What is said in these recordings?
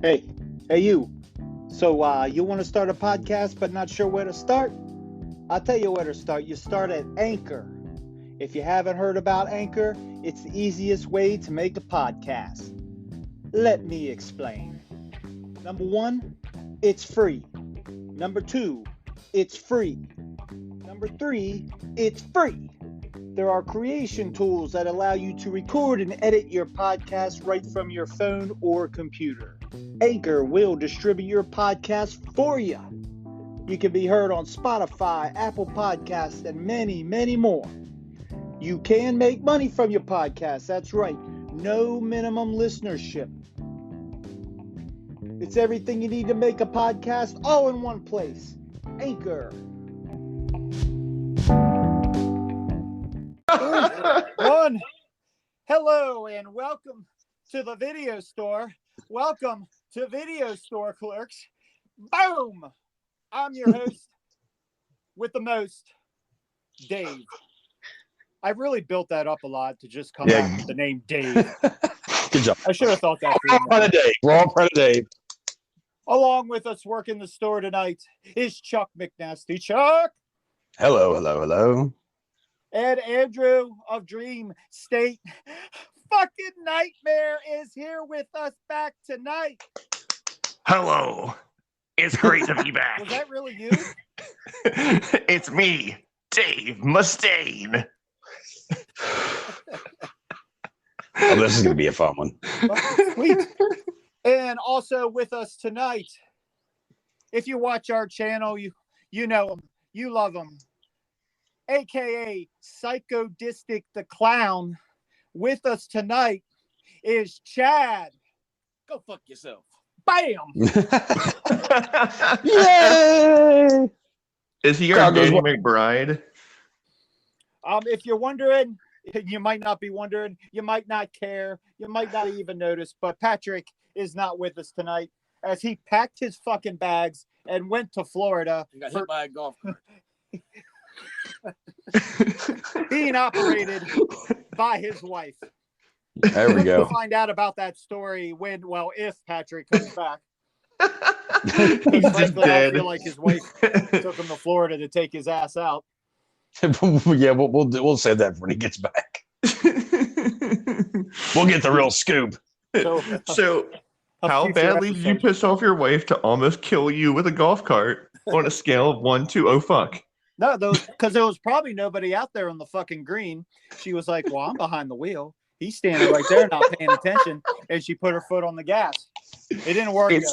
Hey, you. So, you want to start a podcast but not sure where to start? I'll tell you where to start. You start at Anchor. If you haven't heard about Anchor, it's the easiest way to make a podcast. Let me explain. Number one, it's free. Number two, it's free. Number three, it's free. There are creation tools that allow you to record and edit your podcast right from your phone or computer. Anchor will distribute your podcast for you. You can be heard on Spotify, Apple Podcasts, and many, many more. You can make money from your podcast. That's right. No minimum listenership. It's everything you need to make a podcast all in one place. Anchor. One. Hello and welcome to the video store. Welcome to Video Store Clerks. Boom! I'm your host with the most, Dave. I really built that up a lot to just come out with the name Dave. Good job. I should have thought that. We're all proud of Dave. We're all proud of Dave. Along with us working the store tonight is Chuck McNasty. Chuck! Hello, hello, hello. And Andrew of Dream State Fucking Nightmare is here with us back tonight. Hello. It's great to be back. Was that really you? It's me, Dave Mustaine. Oh, this is going to be a fun one. Oh, sweet. And also with us tonight, if you watch our channel, you know him, you love him, a.k.a. Psychodistic the Clown. With us tonight is Chad. Go fuck yourself. Bam! Yay! Is he your Danny McBride? If you're wondering, you might not be wondering, you might not care, you might not even notice, but Patrick is not with us tonight as he packed his fucking bags and went to Florida. He got hit by a golf cart. Being operated by his wife. There we go. We'll find out about that story if Patrick comes back. He's just dead. I feel like his wife took him to Florida to take his ass out. Yeah, we'll save that for when he gets back. We'll get the real scoop. So how badly did you piss off your wife to almost kill you with a golf cart on a scale of 1 to oh fuck? No, because there was probably nobody out there on the fucking green. She was like, well, I'm behind the wheel. He's standing right there not paying attention. And she put her foot on the gas. It didn't work. It's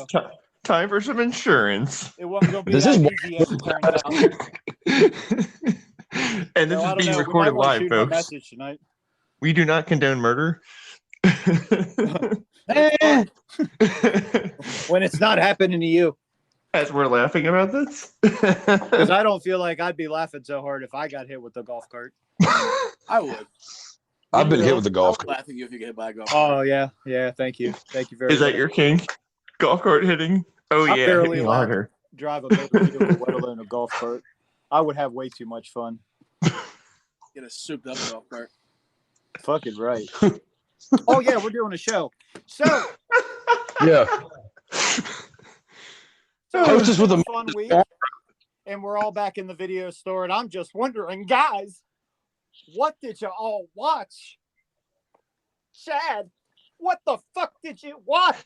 time for some insurance. It wasn't going to be that easy as it turns out. And this is being recorded live, folks. Message tonight. We do not condone murder. When it's not happening to you. As we're laughing about this? Because I don't feel like I'd be laughing so hard if I got hit with the golf cart. I would. I've been hit with the golf cart. Laughing if you get hit by a golf cart. Oh, yeah. Yeah, thank you. Thank you very much. Is that your kink? Golf cart hitting? Oh, I yeah. barely allowed drive a motor vehicle, let alone a golf cart. I would have way too much fun. Get a souped up golf cart. Fucking right. Oh, yeah, we're doing a show. So. Yeah. It was a fun week, and we're all back in the video store, and I'm just wondering, guys, what did you all watch? Chad, what the fuck did you watch?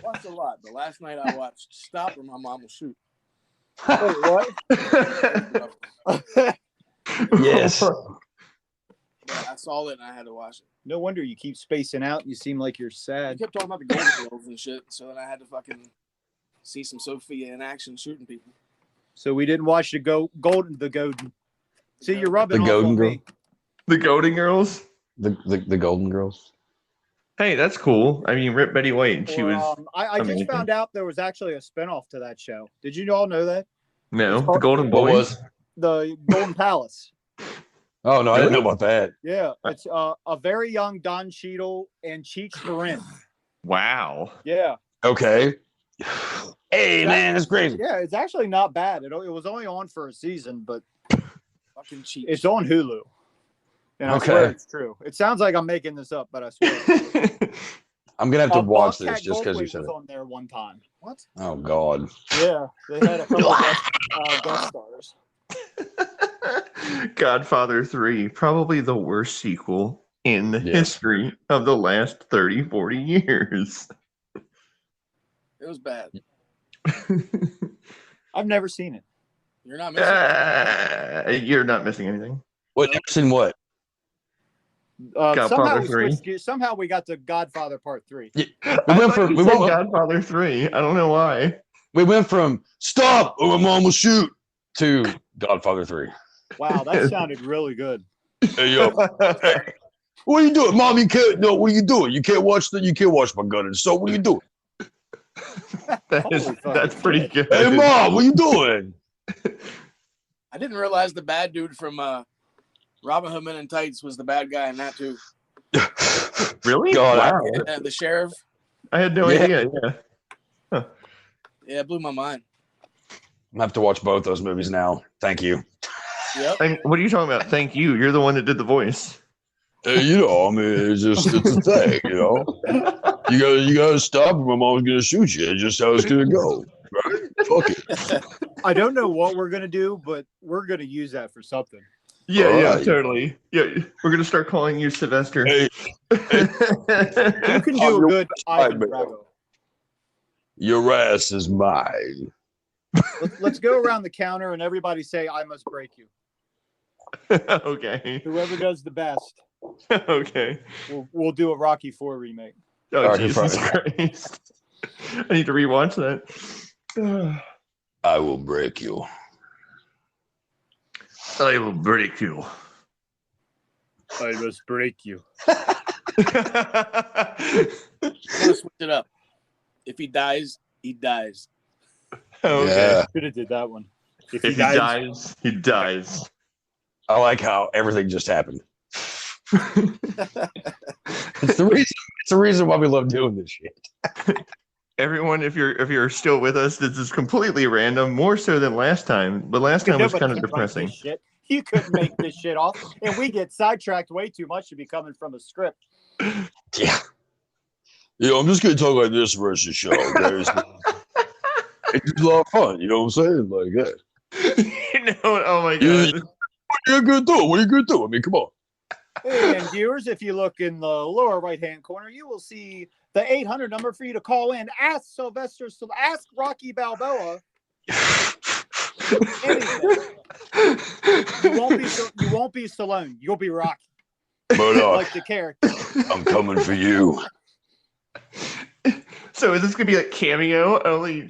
Watched a lot, but last night I watched Stop or My Mom Will Shoot. Wait, what? Yes. Yeah, I saw it and I had to watch it. No wonder you keep spacing out. You seem like you're sad. You kept talking about the Golden Girls and shit, so then I had to fucking see some Sophia in action shooting people. So we didn't watch the Golden. See, you're rubbing the off Golden on Girl. me. The Golden Girls? The Golden Girls. Hey, that's cool. I mean, Rip Betty White. She was. I just found out there was actually a spinoff to that show. Did you all know that? No, the Golden Boys. The Golden Palace. Oh, no, I didn't know about that. Yeah, it's a very young Don Cheadle and Cheech Marin. Wow. Yeah. Okay. Hey, man, that's crazy. Yeah, it's actually not bad. It was only on for a season, but fucking Cheech. It's on Hulu. And I swear it's true. It sounds like I'm making this up, but I swear. I'm gonna have to watch Bobcat this just because you Goldthwait said was it. on there one time. What? Oh God. Yeah, they had a couple guest stars. Godfather 3, probably the worst sequel in the Yes. history of the last 30, 40 years. It was bad. I've never seen it. You're not missing. You're not missing anything. What? Never seen what? Somehow we 3. switched gears. Somehow we got to Godfather Part 3. Yeah. I thought you said Godfather 3. I don't know why. We went from stop or my mom will shoot to Godfather 3. Wow, that sounded really good. Hey yo, hey, what are you doing, Mom? You can't. No, what are you doing? You can't watch my gun. And so what are you doing? That's pretty good. Hey Mom, what are you doing? I didn't realize the bad dude from Robin Hood Men in Tights was the bad guy in that too. Really? God, Wow. The sheriff. I had no idea. Yeah. Huh. Yeah, it blew my mind. I have to watch both those movies now. Thank you. Yep. What are you talking about? Thank you. You're the one that did the voice. Hey, I mean, it's a thing, You gotta stop or my mom's gonna shoot you. It's just how it's gonna go. Right? Fuck it. I don't know what we're gonna do, but we're gonna use that for something. Yeah, Right. totally. Yeah, we're gonna start calling you Sylvester. Hey, You can do a good Ivan Drago. your ass is mine. Let's go around the counter and everybody say, "I must break you." Okay. Whoever does the best, Okay. we'll do a Rocky IV remake. Oh, Alright, Jesus Christ. I need to rewatch that. I will break you. I will break you. I must break you. I'm gonna switch it up. If he dies, he dies. Okay. Yeah. Should have did that one. If he dies, he dies. I like how everything just happened. It's the reason why we love doing this shit. Everyone, if you're still with us, this is completely random, more so than last time. But last time was kind of depressing. Shit. You couldn't make this shit off, and we get sidetracked way too much to be coming from a script. Yeah. I'm just gonna talk like this the rest of the show. Okay? It's just a lot of fun, you know what I'm saying? Like that. Oh my god. What are you gonna do? What are you gonna do? I mean, come on. And viewers, if you look in the lower right-hand corner, you will see the 800 number for you to call in. Ask Rocky Balboa anything. You won't be Stallone. You'll be Rocky. But like the character. I'm coming for you. So is this gonna be like cameo? Only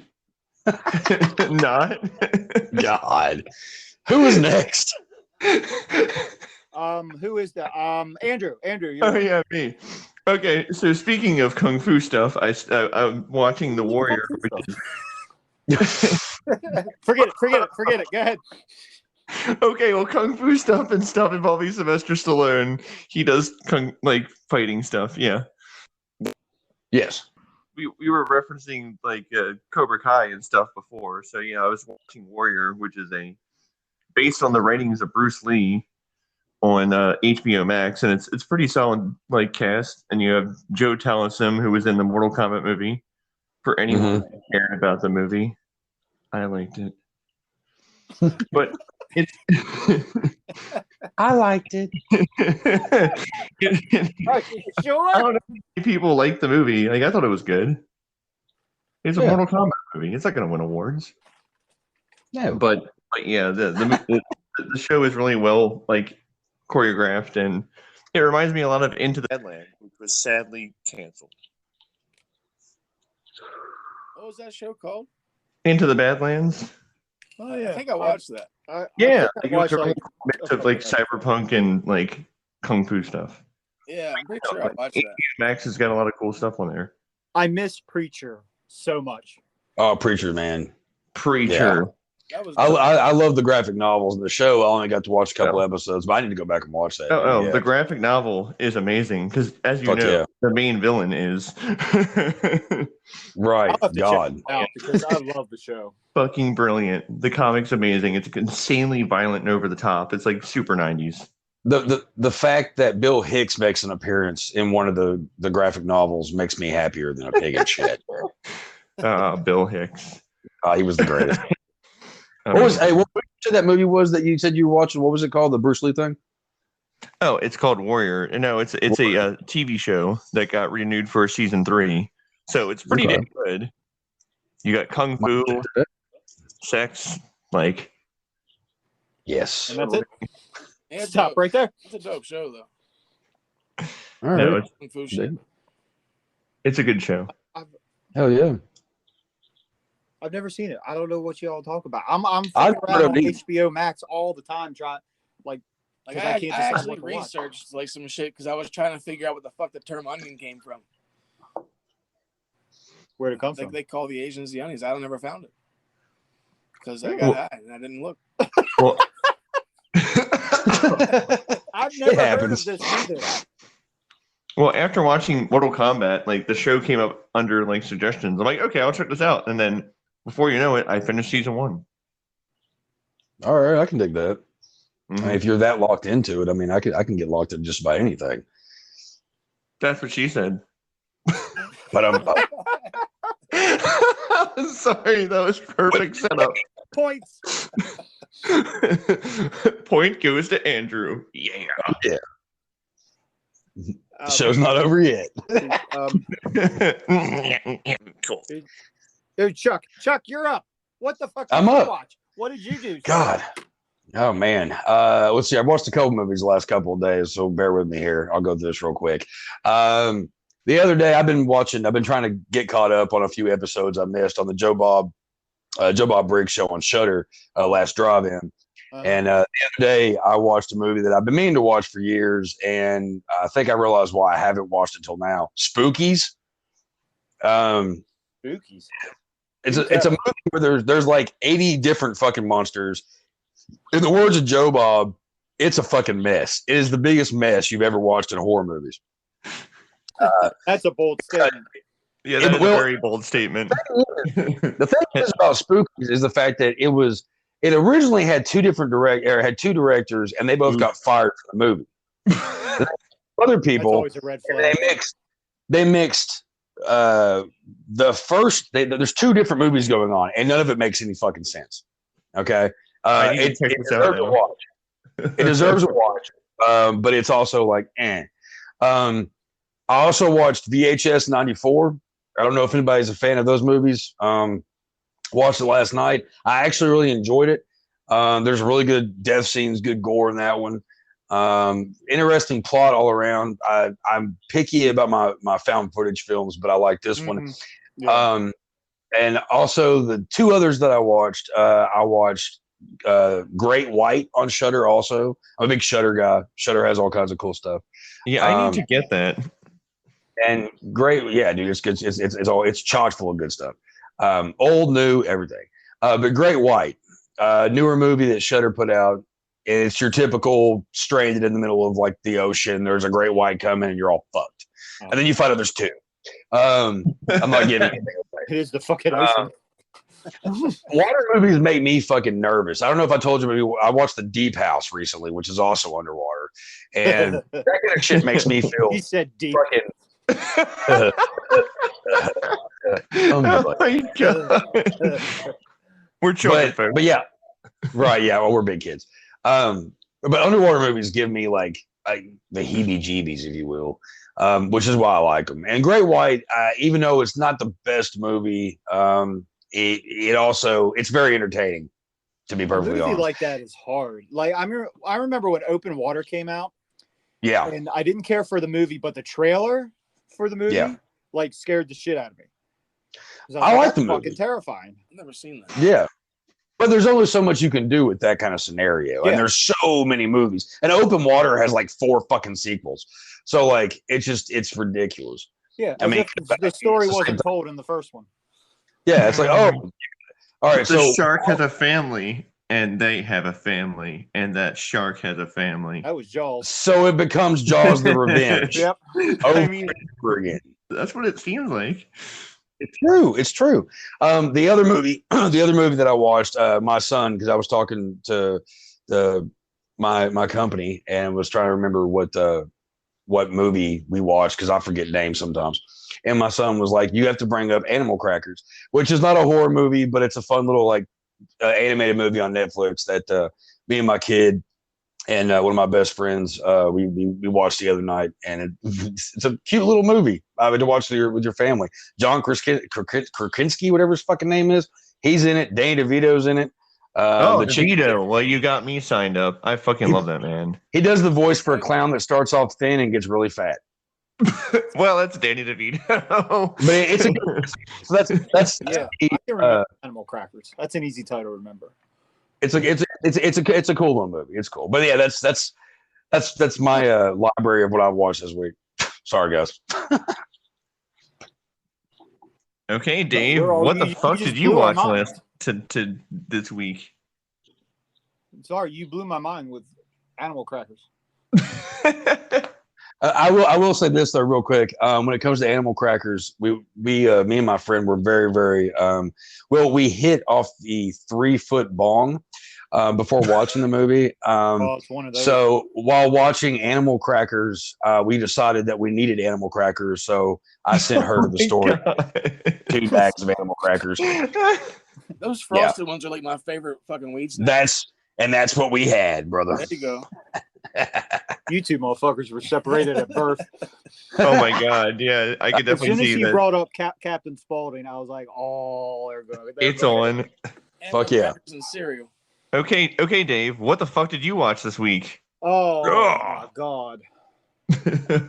not. God. Who is next? Who is that? Andrew. You're Oh yeah, me. Okay, so speaking of kung fu stuff, I'm watching The Warrior. Forget it. Go ahead. Okay, well, kung fu stuff and stuff involving Sylvester Stallone. He does fighting stuff. Yeah. Yes. We were referencing Cobra Kai and stuff before, so yeah, I was watching Warrior, which is based on the writings of Bruce Lee on HBO Max, and it's pretty solid cast. And you have Joe Taliesin, who was in the Mortal Kombat movie. For anyone who cared about the movie, I liked it, but it's I liked it. Sure. I don't know if people like the movie. I thought it was good. It's a Mortal Kombat movie. It's not going to win awards. No, but yeah, the show is really well choreographed, and it reminds me a lot of Into the Badlands, which was sadly canceled. What was that show called? Into the Badlands. Oh yeah, I think I watched that. Yeah, it was a mix of cyberpunk and kung fu stuff. Yeah, I'm pretty sure I watched that. Max has got a lot of cool stuff on there. I miss Preacher so much. Oh, Preacher, man. Preacher. Yeah. I love the graphic novels and the show. I only got to watch a couple episodes, but I need to go back and watch that. Oh, the graphic novel is amazing because, as you know, the main villain is right. God, because I love the show. Fucking brilliant. The comic's amazing. It's insanely violent and over the top. It's super 90s. the fact that Bill Hicks makes an appearance in one of the graphic novels makes me happier than a pig in shit. Bill Hicks. He was the greatest. What that movie was that you said you were watching? What was it called? The Bruce Lee thing? Oh, it's called Warrior. No, it's a TV show that got renewed for season 3. So it's pretty damn good. You got kung fu, sex, like. Yes. And that's it. Yeah, stop right there. It's a dope show, though. All right. No, Kung fu shit. It's a good show. Hell yeah. I've never seen it. I don't know what y'all talk about. I'm fucking around on HBO Max all the time, trying I actually researched like some shit because I was trying to figure out what the fuck the term onion came from. Where'd it come from? They call the Asians the onions. I never found it because I got high and I didn't look. Well, I've never heard of this either. Well, after watching Mortal Kombat, like the show came up under like suggestions. I'm like, okay, I'll check this out. And then before you know it, I finished season 1. All right, I can dig that. Mm-hmm. I mean, if you're that locked into it, I mean, I can get locked in just about anything. That's what she said. But I'm sorry, that was perfect setup. Points. Point goes to Andrew. Yeah. The show's not over yet. Cool. Dude, Chuck, you're up. What the fuck did I'm you up. watch? What did you do? God. Oh man. Let's see. I've watched a couple movies the last couple of days, so bear with me here. I'll go through this real quick. The other day I've been trying to get caught up on a few episodes I missed on the Joe Bob Briggs show on Shudder, last drive-in. And the other day, I watched a movie that I've been meaning to watch for years, and I think I realized why I haven't watched it till now. Spookies. Spookies. It's a movie where there's like 80 different fucking monsters. In the words of Joe Bob, it's a fucking mess. It is the biggest mess you've ever watched in horror movies. That's a bold statement. Yeah, that's a very bold statement. The thing is about Spookies is the fact that it originally had two directors, and they both got fired from the movie. Other people, that's always a red flag. They mixed there's two different movies going on, and none of it makes any fucking sense. Okay, it deserves a watch. It deserves a watch, but it's also like, eh. I also watched VHS 94. I don't know if anybody's a fan of those movies. Watched it last night. I actually really enjoyed it. There's really good death scenes, good gore in that one. Interesting plot all around. I'm picky about my found footage films, but I like this one. Yeah. And also the two others that I watched Great White on Shudder. Also, I'm a big Shudder guy. Shudder has all kinds of cool stuff. Yeah, I need to get that. And great, yeah, dude, it's good. It's chock full of good stuff. Old, new, everything. But Great White, newer movie that Shudder put out. It's your typical stranded in the middle of like the ocean. There's a great white coming, and you're all fucked. And then you find out there's two. I'm not giving anything away. It is the fucking ocean. Water movies make me fucking nervous. I don't know if I told you, maybe I watched The Deep House recently, which is also underwater, and that kind of shit makes me feel. He said deep. Fucking, oh my god. We're children, folks. But yeah, right, yeah. Well, we're big kids. But underwater movies give me like the heebie-jeebies, if you will, which is why I like them. And Great White, even though it's not the best movie, it's very entertaining. To be perfectly honest, a movie like that is hard. Like I remember when Open Water came out. Yeah, and I didn't care for the movie, but the trailer for the movie like scared the shit out of me. I like the movie. Fucking terrifying. I've never seen that. Yeah. But there's only so much you can do with that kind of scenario. Yeah. And there's so many movies. And Open Water has like 4 fucking sequels. So like it's ridiculous. Yeah. I mean the story wasn't told in the first one. Yeah, it's like, oh, all right. The shark has a family, and they have a family, and that shark has a family. That was Jaws. So it becomes Jaws the Revenge. Yep. I mean, that's what it seems like. It's true. The other movie that I watched, my son, because I was talking to my company and was trying to remember what movie we watched because I forget names sometimes. And my son was like, "You have to bring up Animal Crackers," which is not a horror movie, but it's a fun little like animated movie on Netflix that me and my kid and one of my best friends we watched the other night, and it's a cute little movie. I mean, to watch with your family. John Krasinski, whatever his fucking name is, he's in it. Danny DeVito's in it. DeVito. Well, you got me signed up. I fucking love that man. He does the voice for a clown that starts off thin and gets really fat. Well, that's Danny DeVito. But it's a good, so that's yeah. I can remember Animal Crackers. That's an easy title to remember. It's a cool little movie. It's cool. But yeah, that's my library of what I've watched this week. Sorry, guys. Okay, Dave. What the fuck did you watch last to this week? Sorry, you blew my mind with Animal Crackers. I will say this though, real quick. When it comes to Animal Crackers, me and my friend were very, very we hit off the 3-foot bong before watching the movie. It's one of those. So while watching Animal Crackers, we decided that we needed Animal Crackers. So I sent her to the store 2 bags of Animal Crackers. Those frosted ones are like my favorite fucking weed snack. That's what we had, brother. There you go. You two motherfuckers were separated at birth. Oh my god, yeah, I could definitely see that. As soon as you brought up Captain Spaulding, I was like, "Oh, it's on." Fuck yeah! And cereal. Okay, Dave. What the fuck did you watch this week? Oh my god!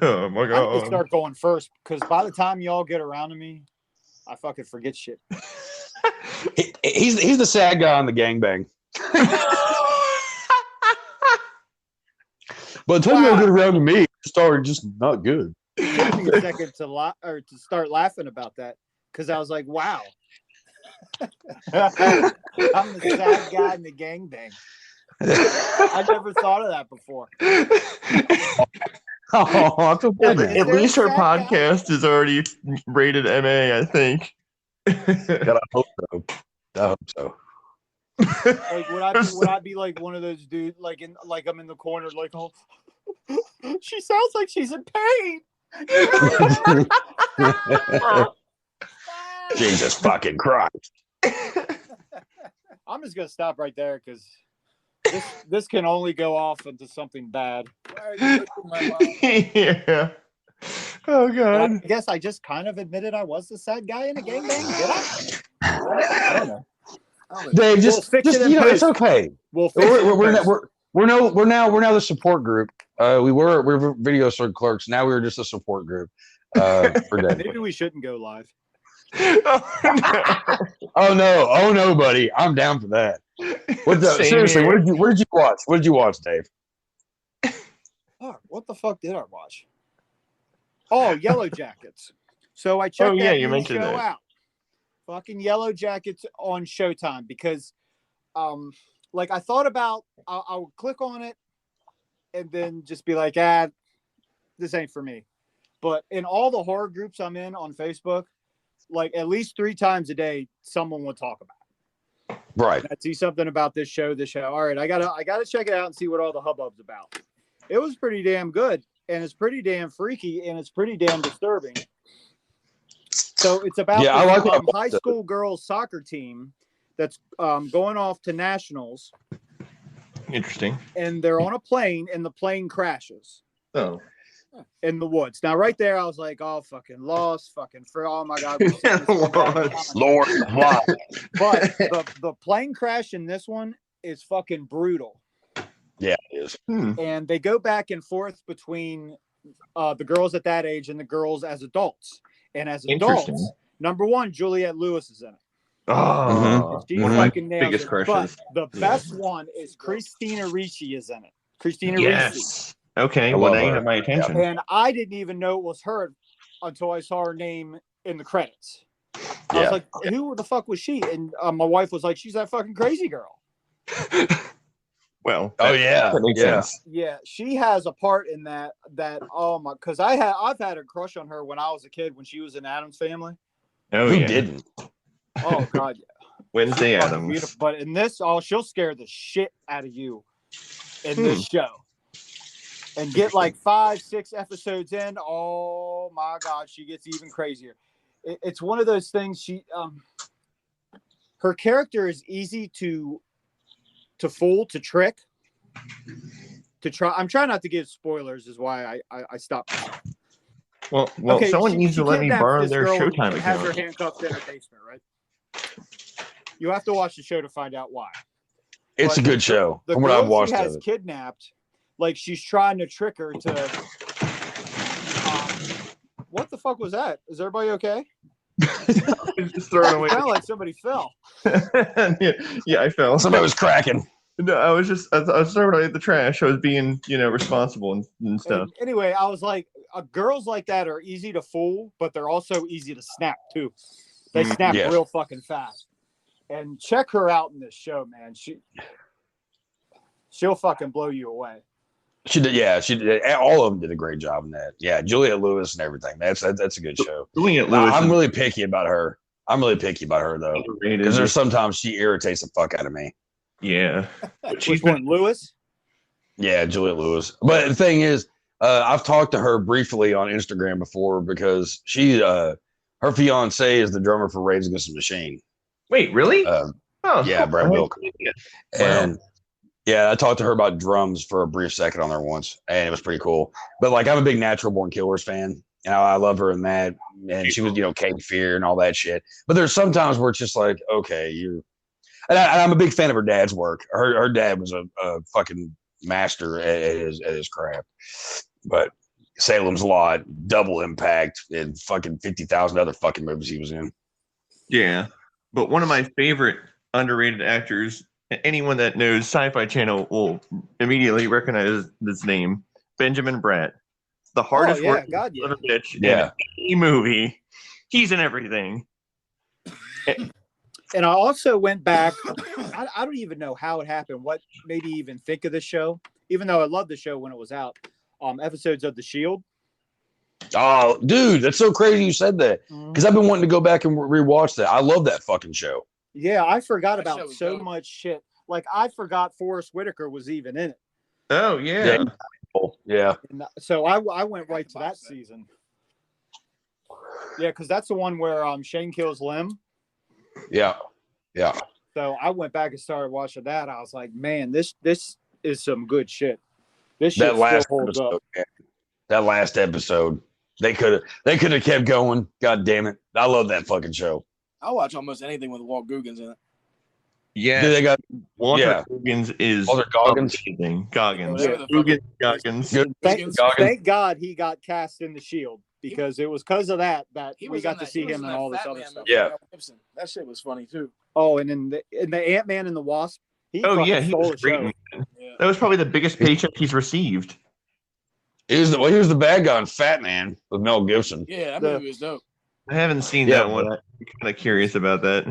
Oh my god! I need to start going first because by the time y'all get around to me, I fucking forget shit. He's the sad guy on the gangbang. But until you get around to me, it started just not good. It took me a second to start laughing about that because I was like, "Wow, I'm the sad guy in the gangbang." I never thought of that before. I feel bad. At least her podcast is already rated MA, I think. God, I hope so. Like would I be like one of those dudes like I'm in the corner like, oh, she sounds like she's in pain. Jesus fucking Christ. I'm just gonna stop right there because this can only go off into something bad. Yeah. Oh god. I guess I just kind of admitted I was the sad guy in a gangbang. Did I don't know. Dave, just it's okay. We're now the support group. We're video store Clerks. Now we're just a support group for Dave. Maybe we shouldn't go live. Oh no, buddy, I'm down for that. Seriously, what did you watch? What did you watch, Dave? Oh, what the fuck did I watch? Oh, Yellowjackets. So I checked that you mentioned show that. out. Fucking Yellowjackets on Showtime because, like I thought about, I would click on it and then just be like, this ain't for me. But in all the horror groups I'm in on Facebook, like at least 3 times a day, someone would talk about it. Right. I see something about this show. All right, I gotta check it out and see what all the hubbub's about. It was pretty damn good, and it's pretty damn freaky, and it's pretty damn disturbing. So it's about this high school girls soccer team that's going off to nationals. Interesting. And they're on a plane, and the plane crashes. Oh. In the woods. Now, right there, I was like, "Oh, fucking lost, oh my god, Lord, why?" But the plane crash in this one is fucking brutal. Yeah, it is. And they go back and forth between the girls at that age and the girls as adults. And as adults, number one, Juliette Lewis is in it. Oh, she fucking nails biggest it. crushes. But the best one is Christina Ricci is in it. Christina Yes. Ricci. Okay, well, now you have my attention. And I didn't even know it was her until I saw her name in the credits. I was like, who the fuck was she? And my wife was like, she's that fucking crazy girl. Well, that makes sense. Yeah, she has a part in that oh my, because I've had a crush on her when I was a kid when she was in Addams Family. Oh, Who didn't? Oh god, yeah. Wednesday Addams. But in this, she'll scare the shit out of you. in this show. And get like 5-6 episodes in. Oh my God, she gets even crazier. It's one of those things. Her character is easy to fool, to trick, to try. I'm trying not to give spoilers, is why I stopped. Well, okay, someone needs to let me borrow their Showtime account. Has her handcuffed in her basement, right? You have to watch the show to find out why. It's a good show. From what I've watched, she has kidnapped. Like she's trying to trick her to. What the fuck was that? Is everybody okay? Just throwing away. Sounded like somebody fell. yeah, I fell. Somebody was cracking. No, I was throwing away the trash. I was being, responsible and stuff. And anyway, I was like, girls like that are easy to fool, but they're also easy to snap too. They snap real fucking fast. And check her out in this show, man. She'll fucking blow you away. She did, yeah. She did. All of them did a great job in that. Yeah, Juliette Lewis and everything. That's a good show. Juliette Lewis. I'm really picky about her. though, because there's sometimes she irritates the fuck out of me. Yeah, she's one Lewis. Yeah, Juliette Lewis. But the thing is, I've talked to her briefly on Instagram before because her fiance is the drummer for Rage Against the Machine. Wait, really? Yeah, Brad Wilk. And yeah, I talked to her about drums for a brief second on there once, and it was pretty cool. But like, I'm a big Natural Born Killers fan, and I love her in that. And she was, Cape Fear and all that shit. But there's sometimes where it's just like, okay, and I'm a big fan of her dad's work. Her dad was a fucking master at his craft. But Salem's Lot, Double Impact, and fucking 50,000 other fucking movies he was in. Yeah, but one of my favorite underrated actors. Anyone that knows Sci-Fi Channel will immediately recognize this name, Benjamin Bratt. The hardest working son of a bitch in any movie. He's in everything. And I also went back. I don't even know how it happened. What made me even think of this show? Even though I loved the show when it was out. Episodes of The Shield. Oh, dude, that's so crazy you said that. Because I've been wanting to go back and rewatch that. I love that fucking show. Yeah, I forgot about so much shit. Like, I forgot Forrest Whitaker was even in it. Oh, yeah. Yeah. And so I went right to that season. Yeah, because that's the one where Shane kills Lem. Yeah. Yeah. So I went back and started watching that. I was like, man, this is some good shit. This shit still holds up. That last episode, they could have kept going. God damn it. I love that fucking show. I watch almost anything with Walt Goggins in it. Yeah, dude, they got Walter Goggins is Walter Goggins. Goggins. Thank God he got cast in The Shield because it was because of that we got to see him and all this other stuff. Yeah, that shit was funny too. Oh, and in the Ant-Man and the Wasp. He was great. Yeah. That was probably the biggest paycheck he's received. He was the bad guy in Fat Man with Mel Gibson. Yeah, that movie was dope. I haven't seen that one. I'm kind of curious about that.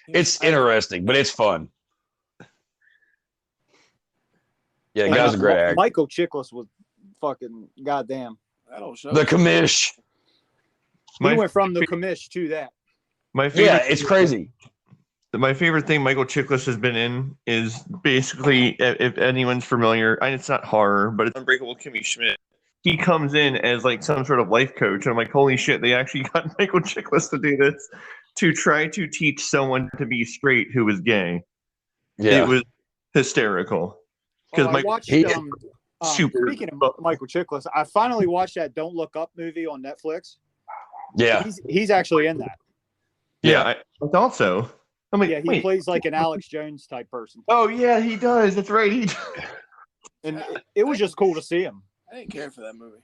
It's interesting, but it's fun. Yeah, guy's a great actor. Michael Chiklis was fucking goddamn. The Commish. We went from the Commish to that. It's crazy. My favorite thing Michael Chiklis has been in is basically, if anyone's familiar, and it's not horror, but it's Unbreakable Kimmy Schmidt. He comes in as like some sort of life coach. And I'm like, holy shit, they actually got Michael Chiklis to do this, to try to teach someone to be straight who was gay. Yeah. It was hysterical. Because super. Speaking of Michael Chiklis, I finally watched that Don't Look Up movie on Netflix. Yeah. He's actually in that. Yeah, I thought so. I'm like, he plays like an Alex Jones type person. Oh yeah, he does. That's right. And it was just cool to see him. I didn't care for that movie.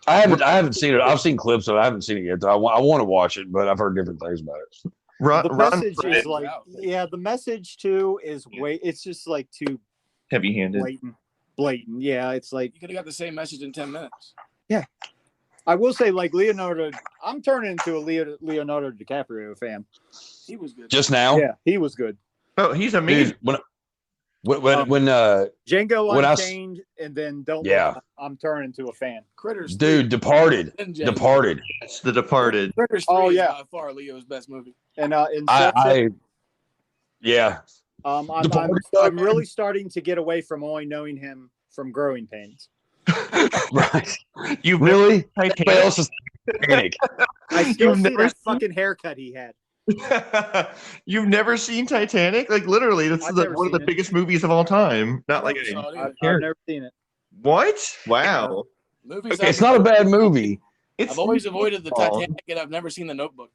I haven't seen it. I've seen clips of it. I haven't seen it yet. I want to watch it, but I've heard different things about it. The message is like, the message too is it's just like too heavy-handed, blatant. Yeah, it's like you could have got the same message in 10 minutes. Yeah, I will say like Leonardo. I'm turning into a Leonardo DiCaprio fan. He was good. Just now? Yeah, he was good. Oh, he's amazing. Dude, when Django Unchained and then I'm turning into a fan. Critters. Dude, Departed. It's The Departed. Critters 3 is by far Leo's best movie. And Inception. I'm really starting to get away from only knowing him from Growing Pains. Right. You Really? Titanic? Everybody else is Titanic. I still see never that fucking haircut he had. You've never seen Titanic? Like literally, that's I've one never of the seen it. biggest movies of all time. Not like Never saw it either. I've never seen it. What? Wow. Movies. Okay, It's not a bad movie. I've always avoided the small. Titanic, and I've never seen The Notebook.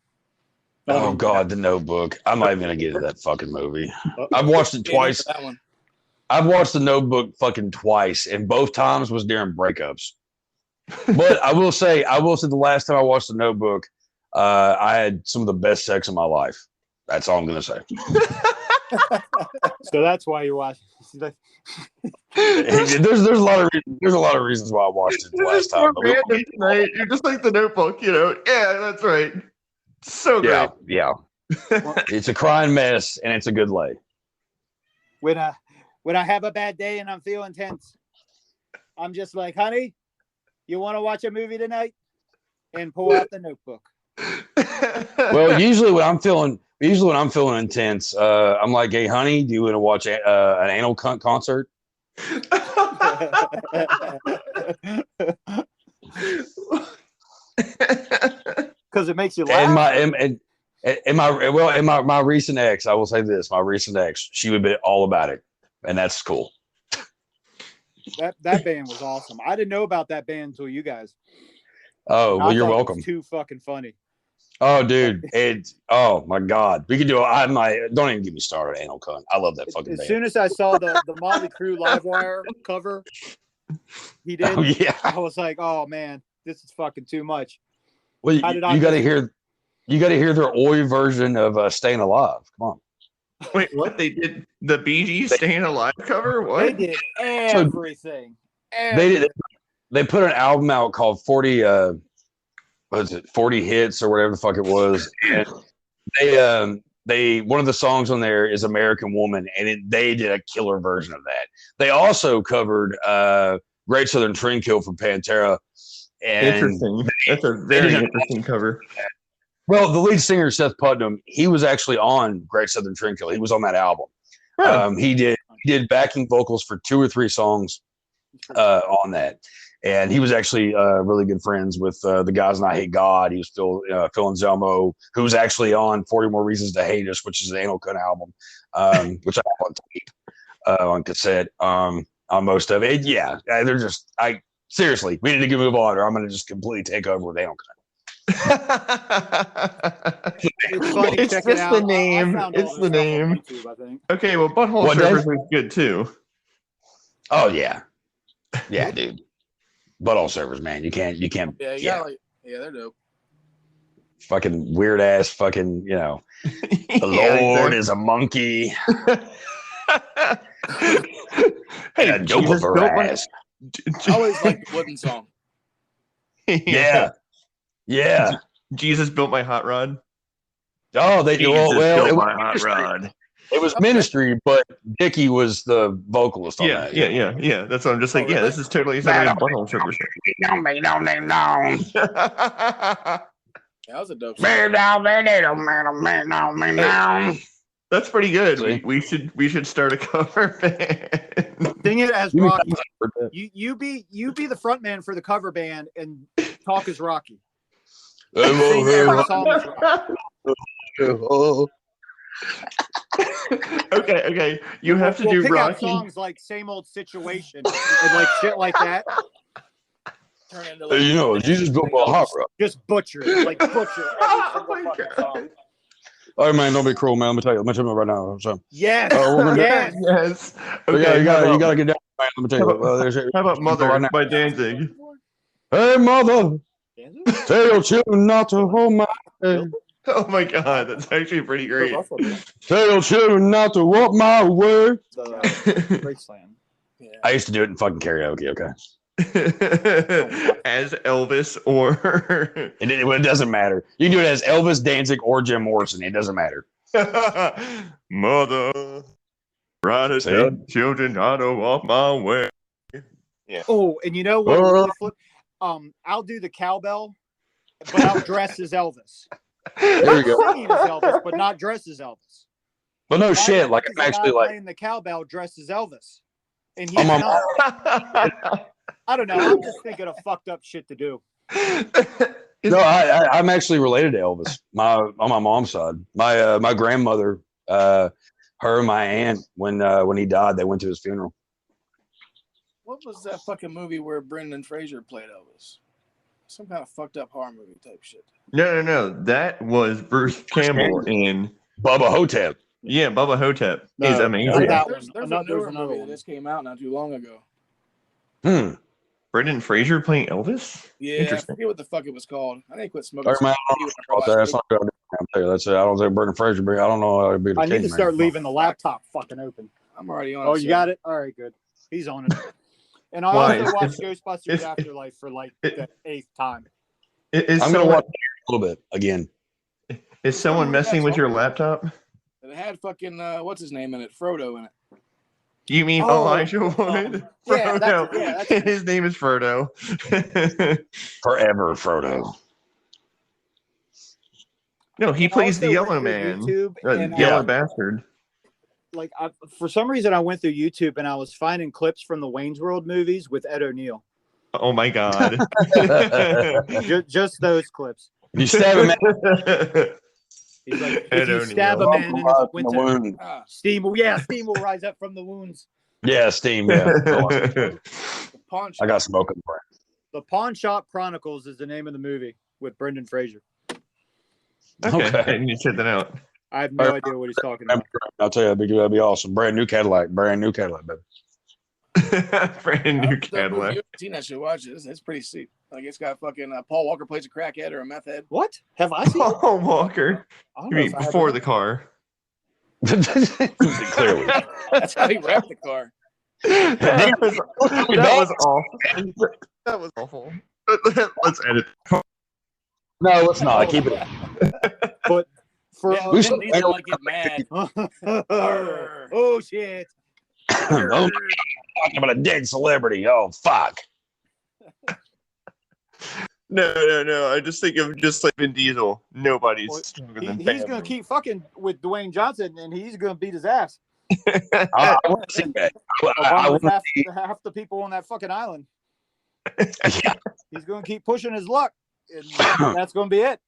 Oh God, The Notebook. I'm not even gonna get into that fucking movie. I've watched it twice. That one. I've watched The Notebook fucking twice, and both times was during breakups. But I will say the last time I watched The Notebook, I had some of the best sex of my life. That's all I'm gonna say. So that's why you watch. There's a lot of reasons why I watched it the last time. but Random tonight. You're just like The Notebook, you know? Yeah, that's right. So great. Yeah. It's a crying mess, and it's a good lay. When I have a bad day and I'm feeling tense, I'm just like, honey, you want to watch a movie tonight? And pull out The Notebook. Well, usually when I'm feeling intense, I'm like, hey, honey, do you want to watch an anal cunt concert? Because it makes you laugh. And my recent ex, I will say this, my recent ex, she would be all about it, and that's cool. That band was awesome. I didn't know about that band until you guys. Oh, well, you're welcome. It was too fucking funny. Oh, dude, oh my God, we could do. Don't even get me started, anal cunt. I love that fucking band. As soon as I saw the Motley Crue Livewire cover, he did. Oh, yeah. I was like, oh man, this is fucking too much. Well, you got to hear their oi version of "Staying Alive." Come on. Wait, what? They did the Bee Gees "Staying Alive" cover? What? They did everything. They put an album out called 40 40 hits or whatever the fuck it was. And they one of the songs on there is American Woman, and they did a killer version of that. They also covered Great Southern Trendkill from Pantera. And interesting. That's a very interesting cover. Well, the lead singer, Seth Putnam, he was actually on Great Southern Trendkill. He was on that album. Huh. He did backing vocals for 2 or 3 songs on that. And he was actually really good friends with the guys in I Hate God. He was Phil Anselmo, who was actually on 40 More Reasons to Hate Us, which is an Anal Cunt album, which I have on tape, on cassette, on most of it. Yeah, they're just, seriously, we need to move on, or I'm going to just completely take over with Anal Cunt. It's just the name. It's the name. YouTube, I think. Okay, well, Butthole Surfers is good too. Oh yeah, yeah, dude. Butthole Surfers, man. You can't. Yeah, they're dope. Fucking weird ass. Fucking, the Lord is a monkey. Hey, a dope of her ass. I always like the Wooden song. Yeah. Yeah. Jesus built my hot rod. Oh, they do. Well, it was my hot rod. It was Ministry, but Dickie was the vocalist on that. Yeah. That's what I'm just like. Yeah, this is totally something Butthole Surfers. That was a dope song. That's pretty good. We should start a cover band. Sing it as Rocky. You be the front man for the cover band and talk as Rocky. Okay. You have to do pick Rocky. Out songs like Same Old Situation and like shit like that. Turn into like, Jesus built my hot rod. Just butcher it, like butcher every single fucking song. All right, man, don't be cruel, man. Let me tell you right now. So, yes. Yes. Okay, you gotta get down, man. Let me tell you. How about Mother by Danzig? Hey, mother, tell your children not to hold my hand. Oh my God, that's actually pretty great. Tell your children not to walk my way. Great slam. Yeah. I used to do it in fucking karaoke. Okay. As Elvis or it doesn't matter. You can do it as Elvis, Danzig, or Jim Morrison. It doesn't matter. Mother, ride us down, children, I don't walk my way. Yeah. Oh, and you know what? Really I'll do the cowbell, but I'll dress as Elvis. There you go. Singing as Elvis, but not dressed as Elvis. But no shit. Like I'm actually like playing the cowbell dressed as Elvis, and he's I'm on- not. I don't know. I'm just thinking of fucked up shit to do. No, I'm actually related to Elvis. On my mom's side, my grandmother, her and my aunt, when he died, they went to his funeral. What was that fucking movie where Brendan Fraser played Elvis? Some kind of fucked up horror movie type shit. No. That was Bruce Campbell in Bubba Hotep. Yeah, Bubba Hotep is amazing. There's a newer movie that just came out not too long ago. Brendan Fraser playing Elvis? Yeah, I forget what the fuck it was called. I didn't quit smoking. That's not good. I'll tell you. That's it. I don't think Brendan Fraser. I don't know how to be the king. I need to start leaving the laptop fucking open. I'm already on. Oh, you got it? All right, good. He's on it. And I also watched Ghostbusters Afterlife for like the 8th time. I'm going to watch it a little bit again. Is someone messing with your laptop? It had fucking, what's his name in it? Frodo in it. You mean Elijah Wood? Yeah, his name is Frodo. Forever Frodo. No, he plays the Yellow Man. Yellow Bastard. Like, for some reason, I went through YouTube and I was finding clips from the Wayne's World movies with Ed O'Neill. Oh my god! just those clips. You stab him. He's like, if you stab a man in his winter, steam will rise up from the wounds. Yeah, steam. Yeah. The pawn shop. I got smoke in the brain. The Pawn Shop Chronicles is the name of the movie with Brendan Fraser. Okay. I need to check that out. I have no idea what he's talking about. I'll tell you, that'd be awesome. Brand new Cadillac, baby. Brand new Cadillac. You've seen that shit? Watch it. It's pretty sweet. Like it's got fucking Paul Walker plays a crackhead or a meth head. What? Have I seen Paul Walker? You mean before the car? Clearly. That's how he wrapped the car. That was awful. That was awful. Let's edit. No, let's not. Keep it. But for we should like get mad. Oh shit! Talking about a dead celebrity. Oh fuck. No. I just think of just like Vin Diesel. Nobody's stronger than He's gonna keep fucking with Dwayne Johnson, and he's gonna beat his ass. I want to see that. Half the people on that fucking island. Yeah. He's gonna keep pushing his luck, and that's gonna be it.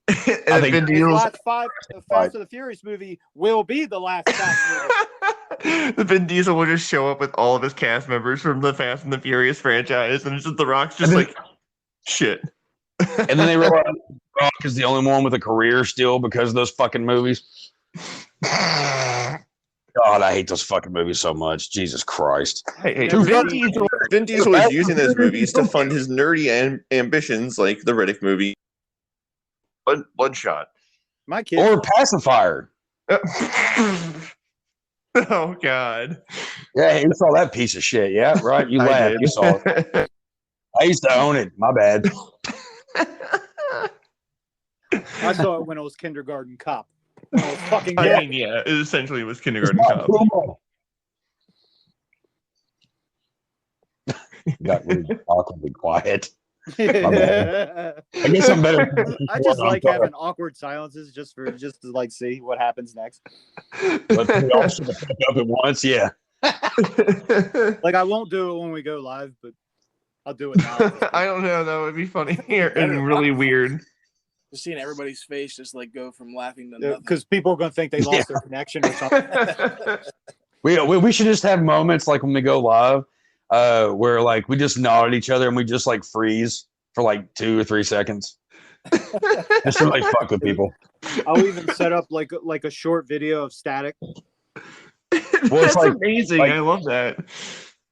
I think Vin Diesel's the Fast and the Furious movie will be the last Fast movie. The Vin Diesel will just show up with all of his cast members from the Fast and the Furious franchise, and it's just The Rock's just like, shit. And then they realize Rock is the only one with a career still because of those fucking movies. God, I hate those fucking movies so much. Jesus Christ. Hey, Vin Diesel is using those movies to fund his nerdy ambitions, like the Riddick movie. Bloodshot. My kid. Or Pacifier. Oh, God. Yeah, you saw that piece of shit. Yeah, right. You laughed. You saw it. I used to own it. My bad. I saw it when I was kindergarten cop. When I was fucking it essentially was kindergarten cop. Got really awkwardly quiet. I guess I'm better. I just like having awkward silences just to like see what happens next. But we all should have picked up at once, yeah. Like I won't do it when we go live, but I'll do it now. I don't know. That would be funny and really weird. Just seeing everybody's face just like go from laughing to nothing. Because people are gonna think they lost their connection or something. We should just have moments like when we go live. Where like we just nod at each other and we just like freeze for like 2 or 3 seconds. Just to like fuck with people. I'll even set up like a short video of static. Well, it's like amazing. I love that.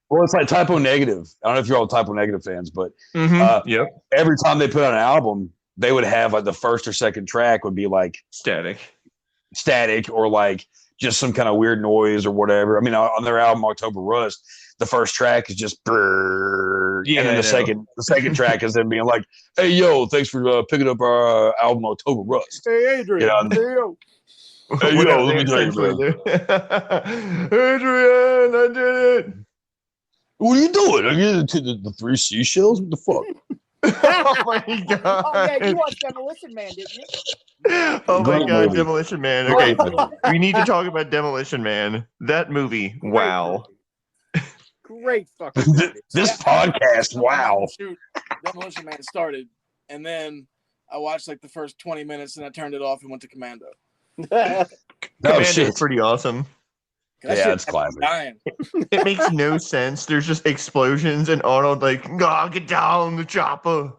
Well, it's like Typo Negative. I don't know if you're all Typo Negative fans, but every time they put out an album, they would have like the first or second track would be like static or like just some kind of weird noise or whatever. I mean, on their album October Rust, the first track is just brrr, and then the second track is them being like, "Hey yo, thanks for picking up our album October Rust." Hey Adrian, hey yo, let me tell you, brother. Adrian, I did it. What are you doing? I get to the 3 seashells. What the fuck? Oh my god! Oh yeah, you watched Demolition Man, didn't you? Oh my Great god, movie. Demolition Man. Okay, Great movie. we need to talk about Demolition Man. That movie. Wow. Great fucking movie. This podcast, wow. Shoot, Demolition Man started, and then I watched like the first 20 minutes, and I turned it off and went to Commando. Oh Commando's shit. pretty awesome. That Yeah, shit it's had me classic. dying. It makes no sense. There's just explosions and Arnold like, get down the chopper.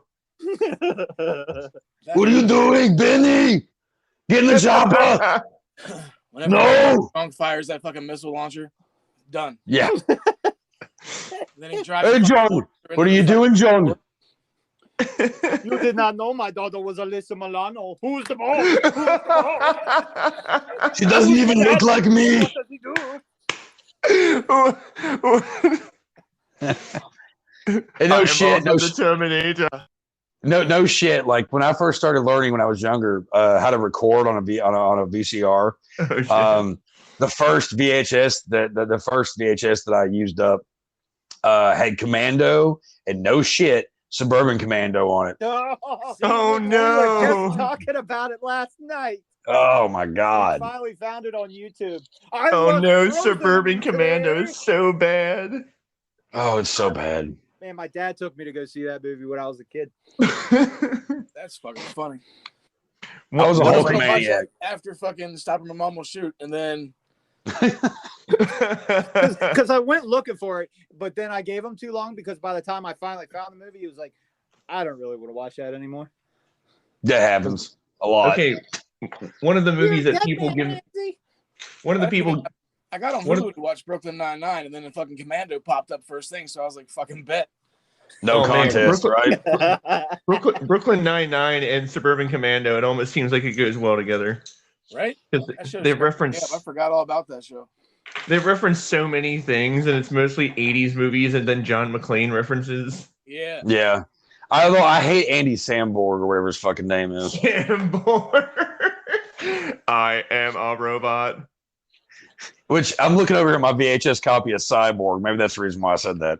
What are you doing, Benny? Get in the chopper. Whenever No. Strong fires that fucking missile launcher, done. Yeah. Then he drives. Hey, John. What are you doing, John? You did not know my daughter was Alyssa Milano. Who's the boss? Who's the boss? She doesn't even look like me. What does he do? And no shit. No, the Terminator. no shit. Like when I first started learning when I was younger, how to record on a VCR. Oh, shit. The first VHS the first VHS that I used up had Commando and no shit Suburban Commando on it. Oh, We were no. just talking about it last night. Oh my I god. finally found it on YouTube. Oh no, Suburban Commando is so bad. Oh, it's so bad. Man, my dad took me to go see that movie when I was a kid. That's fucking funny. I was a What whole if I watch maniac. that after fucking stopping my mom will shoot, and then Because I went looking for it, but then I gave him too long because by the time I finally found the movie, he was like, I don't really want to watch that anymore. That happens a lot. Okay, one of the movies that people give. One of the I people. I got on What Hulu to watch Brooklyn Nine-Nine, and then the fucking Commando popped up first thing, so I was like, fucking bet. No Oh, man, contest, right? Brooklyn Nine-Nine and Suburban Commando. It almost seems like it goes well together. Right? Because That show's they fucking- reference yeah, I forgot all about that show. so many things, and it's mostly '80s movies, and then John McClane references. Yeah. Yeah. Although I hate Andy Samborg or whatever his fucking name is. I am a robot. Which I'm looking over here at my VHS copy of Cyborg. Maybe that's the reason why I said that.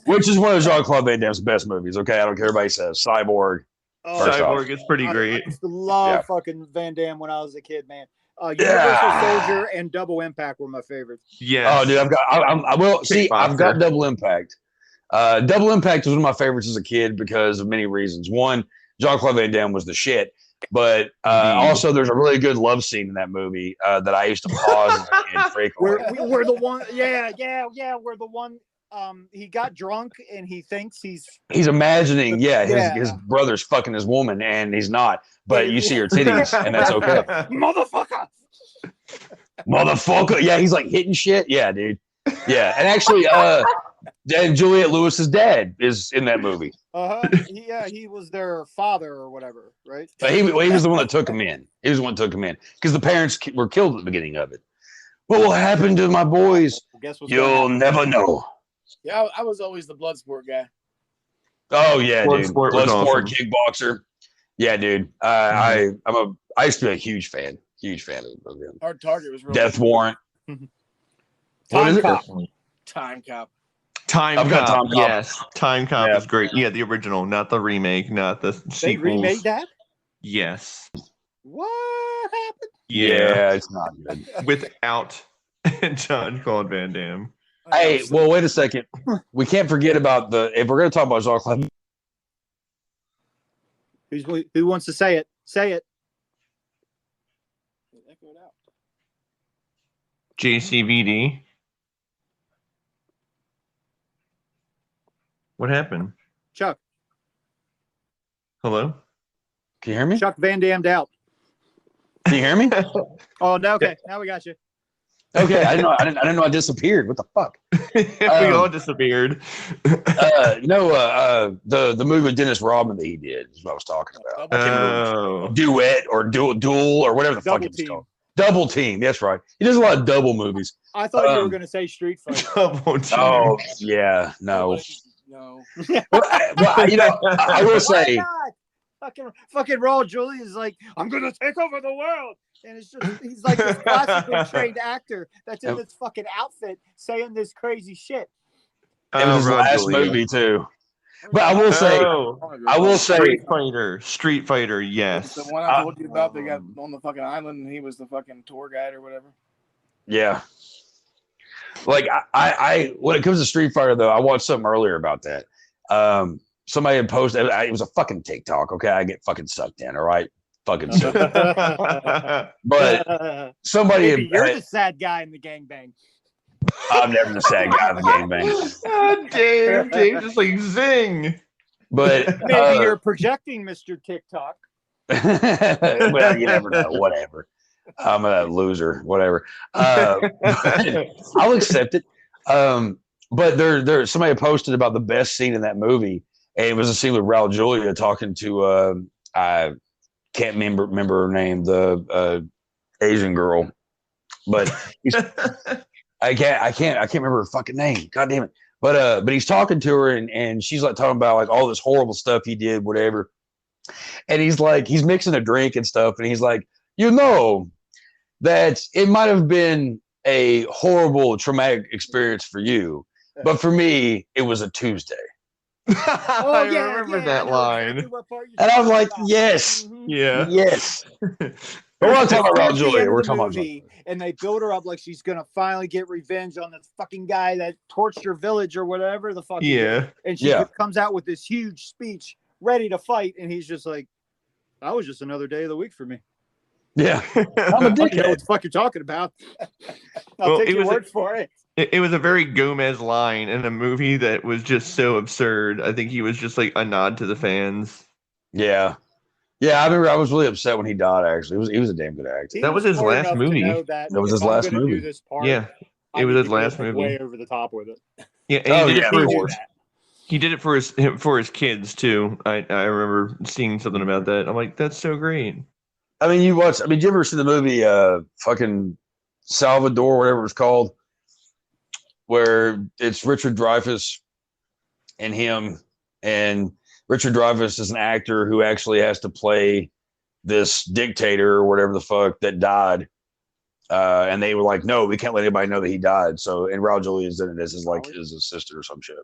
Which is one of Jean-Claude Van Damme's best movies. Okay, I don't care what anybody says. Cyborg. Oh, First off. Cyborg is pretty great. I used to love Yeah. fucking Van Damme when I was a kid, man. Universal Yeah. Soldier and Double Impact were my favorites. Yes. Oh, dude, I've got Double Impact. Double Impact was one of my favorites as a kid because of many reasons. One, Jean-Claude Van Damme was the shit. But also, there's a really good love scene in that movie that I used to pause as a kid frequently. We're the one, yeah. We're the one. He got drunk and he thinks he's He's imagining, his brother's fucking his woman, and he's not. But you see her titties, and that's okay. motherfucker. Motherfucker. Yeah, he's like hitting shit. Yeah, dude. Yeah, and actually, and Juliette Lewis's dad is in that movie. He was their father or whatever, right? But he was the one that took him in. He was the one that took him in because the parents were killed at the beginning of it. What will happen to my boys? Guess what's You'll never know. Yeah, I was always the Bloodsport guy. Oh yeah, dude. Bloodsport was Bloodsport, awesome. kickboxer. Yeah, dude. I used to be a huge fan of him. Hard Target was really Death good. Warrant. What is it? Time Cop. Time I've got Cop. Time Cop. Yes, Time Cop Yeah. is great. Yeah, the original, not the remake, not the They sequels. remade that? Yes. What happened? Yeah, it's not good. without Jean-Claude Van Damme. Hey, well, wait a second. We can't forget about if we're going to talk about Jean-Claude. Who wants to say it? Say it. Echo it out. JCVD. What happened? Chuck. Hello? Can you hear me? Chuck Van Dammed out. Can you hear me? Oh, no, okay. Now we got you. Okay, I didn't know I disappeared. What the fuck? We all disappeared. The movie with Dennis Rodman that he did is what I was talking about. Oh. Duet or duel or whatever the fuck Double it's Team. called. Double Team. That's right. He does a lot of double movies. I thought you were going to say Street Fighter. Double Team. Oh yeah, no. No. I will say. Why not? Fucking Raul Julia is like, I'm going to take over the world. And it's just, he's like this classically trained actor that's in this fucking outfit saying this crazy shit. It was his Raul last Julia. movie too. But I will say, Street Fighter, yes. The one I told you about, they got on the fucking island, and he was the fucking tour guide or whatever. Yeah. Like I when it comes to Street Fighter though, I watched something earlier about that. Somebody had posted. It was a fucking TikTok. Okay, I get fucking sucked in. All right, fucking sucked in. But somebody you're the sad guy in the gangbang. I'm never the sad guy in the gangbang. God damn, Dave, just like zing. But maybe you're projecting, Mr. TikTok. Well, you never know. Whatever. I'm a loser. Whatever. I'll accept it. But there somebody posted about the best scene in that movie, and it was a scene with Raul Julia talking to I can't remember her name, the Asian girl, but I can't remember her fucking name. God damn it. But he's talking to her, and she's like talking about like all this horrible stuff he did, whatever. And he's mixing a drink and stuff, and he's like, that it might have been a horrible, traumatic experience for you, but for me, it was a Tuesday. I remember that line. Exactly and I was like, yes. Mm-hmm. Yeah. Yes. But we're not talking about Julia. We're talking about and they build her up like she's gonna finally get revenge on this fucking guy that torched her village or whatever the fuck. Yeah. And she comes out with this huge speech, ready to fight, and he's just like, "That was just another day of the week for me." Yeah, I'm a dickhead. You know what the fuck you're talking about. I'll take your word for it. It was a very Gomez line in a movie that was just so absurd. I think he was just like a nod to the fans. Yeah. Yeah, I remember I was really upset when he died, actually. He was a damn good actor. That was his last movie. That was his last movie. Yeah, it was his last movie. Way over the top with it. Yeah, and he did it for his kids too. I remember seeing something about that. I'm like, that's so great. I mean, did you ever see the movie fucking Salvador, whatever it was called, where it's Richard Dreyfuss and him, and Richard Dreyfuss is an actor who actually has to play this dictator or whatever the fuck that died. And they were like, no, we can't let anybody know that he died. So, and Raul Julia's in it as his sister or some shit.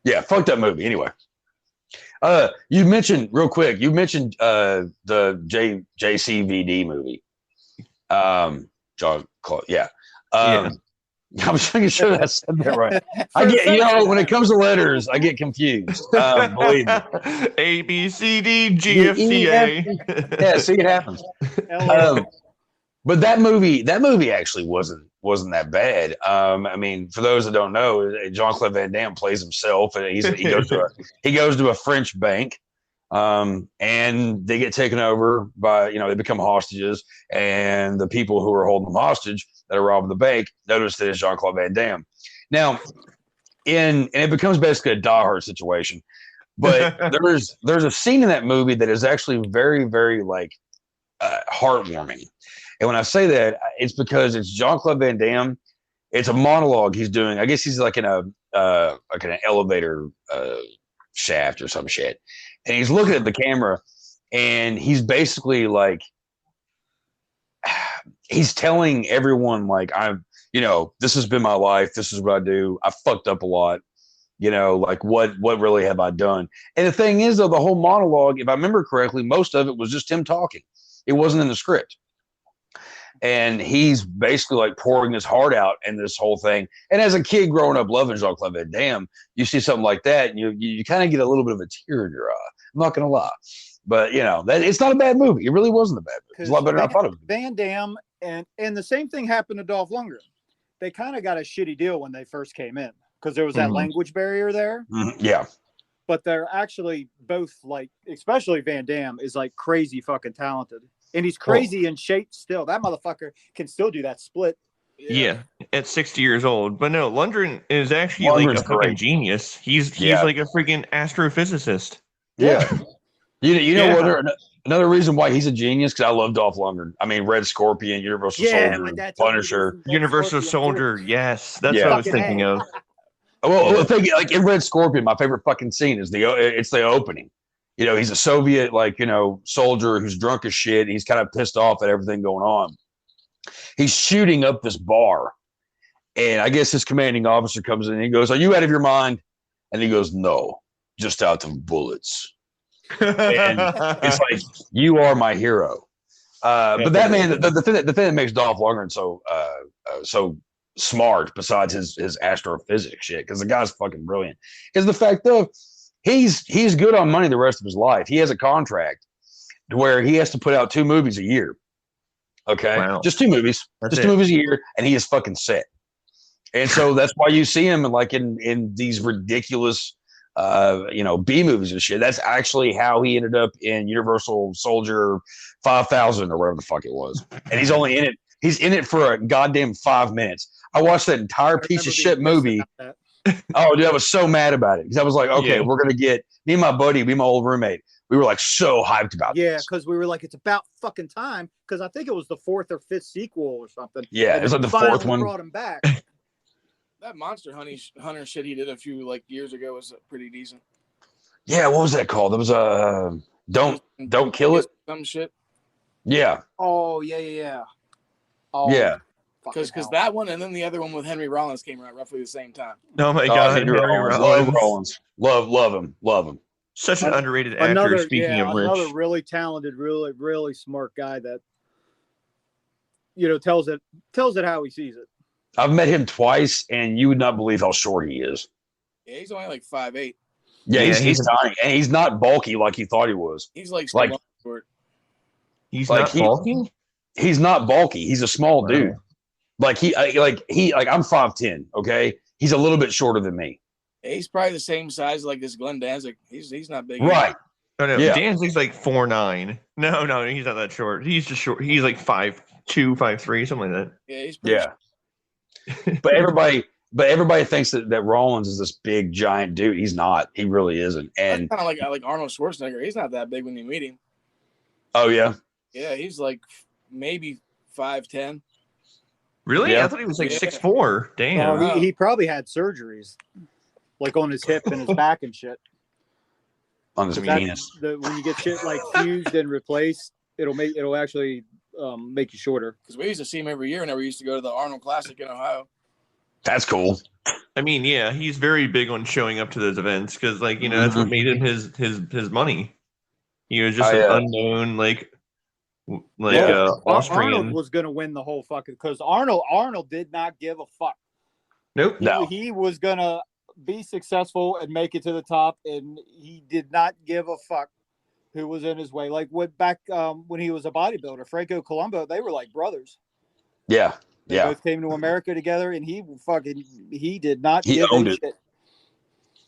Yeah, fuck that movie. Anyway. You mentioned real quick. You mentioned the JCVD movie. John Claude. Yeah. I'm trying to sure that I said that right. I get when it comes to letters, I get confused. Believe me. A B C D G F C A. Yeah, see, it happens. But that movie actually wasn't that bad. I mean, for those that don't know, Jean-Claude Van Damme plays himself, and he goes to a French bank, and they get taken over by they become hostages, and the people who are holding them hostage that are robbing the bank notice that it's Jean-Claude Van Damme. Now, and it becomes basically a Die Hard situation. But there's a scene in that movie that is actually very, very heartwarming. And when I say that, it's because it's Jean-Claude Van Damme. It's a monologue he's doing. I guess he's like in an elevator shaft or some shit. And he's looking at the camera, and he's basically he's telling everyone this has been my life. This is what I do. I fucked up a lot. What really have I done? And the thing is, though, the whole monologue, if I remember correctly, most of it was just him talking. It wasn't in the script. And he's basically pouring his heart out in this whole thing. And as a kid growing up loving Jean-Claude Van Damme, you see something like that, and you kind of get a little bit of a tear in your eye. I'm not going to lie. But, it's not a bad movie. It really wasn't a bad movie. It's a lot better than I thought it was. Van Damme, and the same thing happened to Dolph Lundgren. They kind of got a shitty deal when they first came in because there was that language barrier there. Mm-hmm. Yeah. But they're actually both, especially Van Damme, is crazy fucking talented. And he's crazy in shape still. That motherfucker can still do that split. Yeah, at 60 years old. But no, Lundgren is actually a fucking genius. He's like a freaking astrophysicist. Yeah. You know what? Another reason why he's a genius, because I love Dolph Lundgren. I mean, Red Scorpion, Universal Soldier, Punisher. Universal Soldier, yes. That's what I was thinking of. Well, in Red Scorpion, my favorite fucking scene is the opening. He's a Soviet, soldier who's drunk as shit. He's kind of pissed off at everything going on. He's shooting up this bar. And I guess his commanding officer comes in and he goes, "Are you out of your mind?" And he goes, no, just out of bullets. And it's like, you are my hero. But that man, the thing that makes Dolph Lundgren so smart, besides his astrophysics shit, because the guy's fucking brilliant, is the fact of he's good on money the rest of his life. He has a contract where he has to put out 2 movies a year. Okay, wow. Just 2 movies, That's just 2 movies a year, and he is fucking set. And so that's why you see him in these ridiculous B movies and shit. That's actually how he ended up in Universal Soldier 5000 or whatever the fuck it was. And he's only in it. He's in it for a goddamn 5 minutes. I watched that entire piece of shit movie. Oh, dude, I was so mad about it because I was like, okay, we're gonna get me and my buddy, my old roommate. We were like so hyped about this. Yeah, because we were like, it's about fucking time. Because I think it was the 4th or 5th sequel or something. Yeah, it was like the 4th one. Brought him back. That Monster Hunter shit he did a few years ago was pretty decent. Yeah, what was that called? It was Don't Kill It. Some shit. Yeah. Oh yeah. Oh, yeah. Because that one and then the other one with Henry Rollins came out roughly the same time. Oh my god, Henry Rollins. Love him. Such an underrated actor. Speaking of which, another really talented, really smart guy that tells it how he sees it. I've met him twice, and you would not believe how short he is. Yeah, he's only like 5'8". Yeah, he's tiny, and he's not bulky like he thought he was. He's like short. He's not bulky. He's not bulky. He's a small dude. I'm 5'10". Okay, he's a little bit shorter than me. He's probably the same size like this Glenn Danzig. He's not big. Right. No. Yeah. Danzig's like 4'9". No, he's not that short. He's just short. He's like 5'2", 5'3", something like that. Yeah, he's pretty short. But everybody thinks that Rollins is this big giant dude. He's not. He really isn't. And kind of like Arnold Schwarzenegger. He's not that big when you meet him. Oh yeah. Yeah, he's like maybe 5'10". Really? Yeah. I thought he was like 6'4". Damn. He probably had surgeries, like on his hip and his back and shit. On his penis. When you get shit like fused and replaced, it'll actually make you shorter. Because we used to see him every year whenever we used to go to the Arnold Classic in Ohio. That's cool. I mean, yeah, he's very big on showing up to those events because, that's what made him his money. He was just an unknown, Austrian. Arnold was going to win the whole fucking because Arnold did not give a fuck. Nope. He was going to be successful and make it to the top, and he did not give a fuck who was in his way. Like back when he was a bodybuilder, Franco Columbu, they were like brothers. Yeah. They both came to America together, and he did not. He owned it. Shit.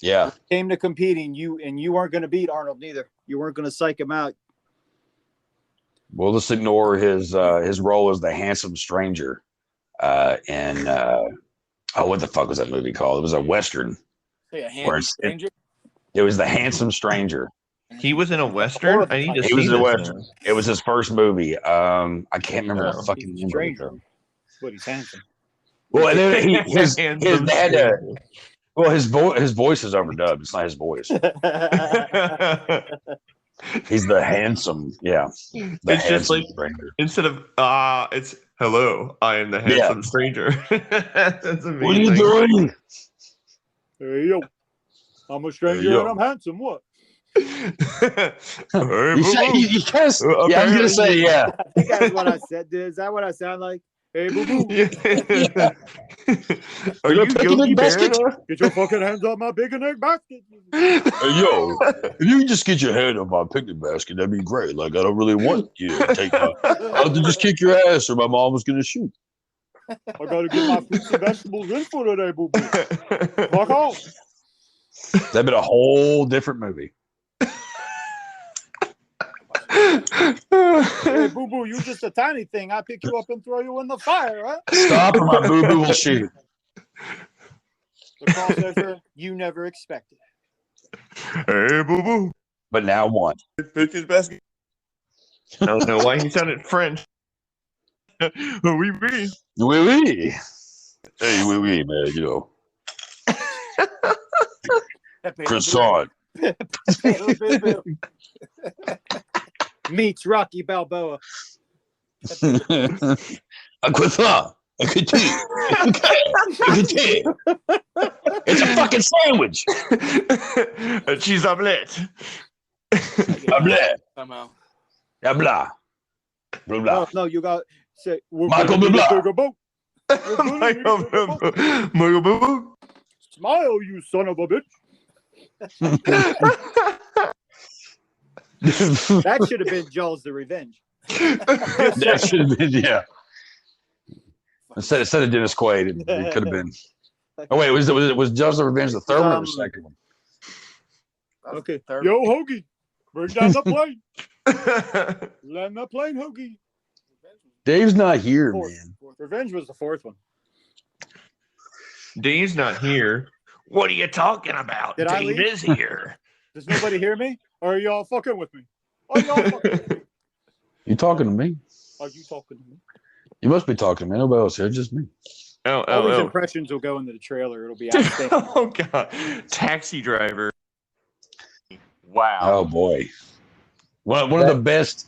Yeah. He came to competing, you weren't going to beat Arnold neither. You weren't going to psych him out. We'll just ignore his role as the handsome stranger, what the fuck was that movie called? It was a Western. A handsome stranger. It was the Handsome Stranger. He was in a Western. I need to see it was a Western. It was his first movie. I can't remember the fucking stranger. But he's handsome. Well, and then his dad. His voice is overdubbed. It's not his voice. He's the handsome. Yeah. It's just like stranger. Instead of it's hello. I am the handsome stranger. That's amazing. What are you doing? Hey yo, I'm a stranger and I'm handsome. What? You guys, I'm gonna say yeah. I think that's what I said. Is that what I sound like? Hey, boo boo. Are you guilty, basket? Get your fucking hands off my picnic basket. Hey, yo, if you can just get your hand off my picnic basket, that'd be great. Like, I don't really want you to take my. I'll just kick your ass, or my mom was gonna shoot. I gotta get my fruits and vegetables in for today, boo boo. Fuck off. That'd been a whole different movie. Hey, boo boo, you just a tiny thing. I pick you up and throw you in the fire, huh? Stop, or my boo boo will shoot. The crossover you never expected. Hey, boo boo. But now what? Pick his basket. I don't know why he sounded French. Oui, oui. Oui, oui. Hey, oui, oui, man, you know. Croissant. Meets Rocky Balboa. A croissant. It's a fucking sandwich. A cheese omelette. Omelette. Somehow. Yeah, blah. Blah, blah. No, you got say Michael Blah. Michael Boo. Smile, you son of a bitch. That should have been Jaws the Revenge. That should have been, yeah. Instead of Dennis Quaid, it could have been. Oh wait, was Jaws the Revenge the third one or the second one? Okay. Yo, Hoagie, bring down the plane. Land the plane, Hoagie. Dave's not here, man. Revenge was the fourth one. Dave's not here. What are you talking about? Did I Dave leave? is here. Does nobody hear me? Or are y'all fucking with me? Are y'all fucking with me? You talking to me? Are you talking to me? You must be talking to me. Nobody else here, just me. All these impressions will go into the trailer. It'll be outstanding. Oh god, Taxi Driver. Wow. Oh boy, one of the best.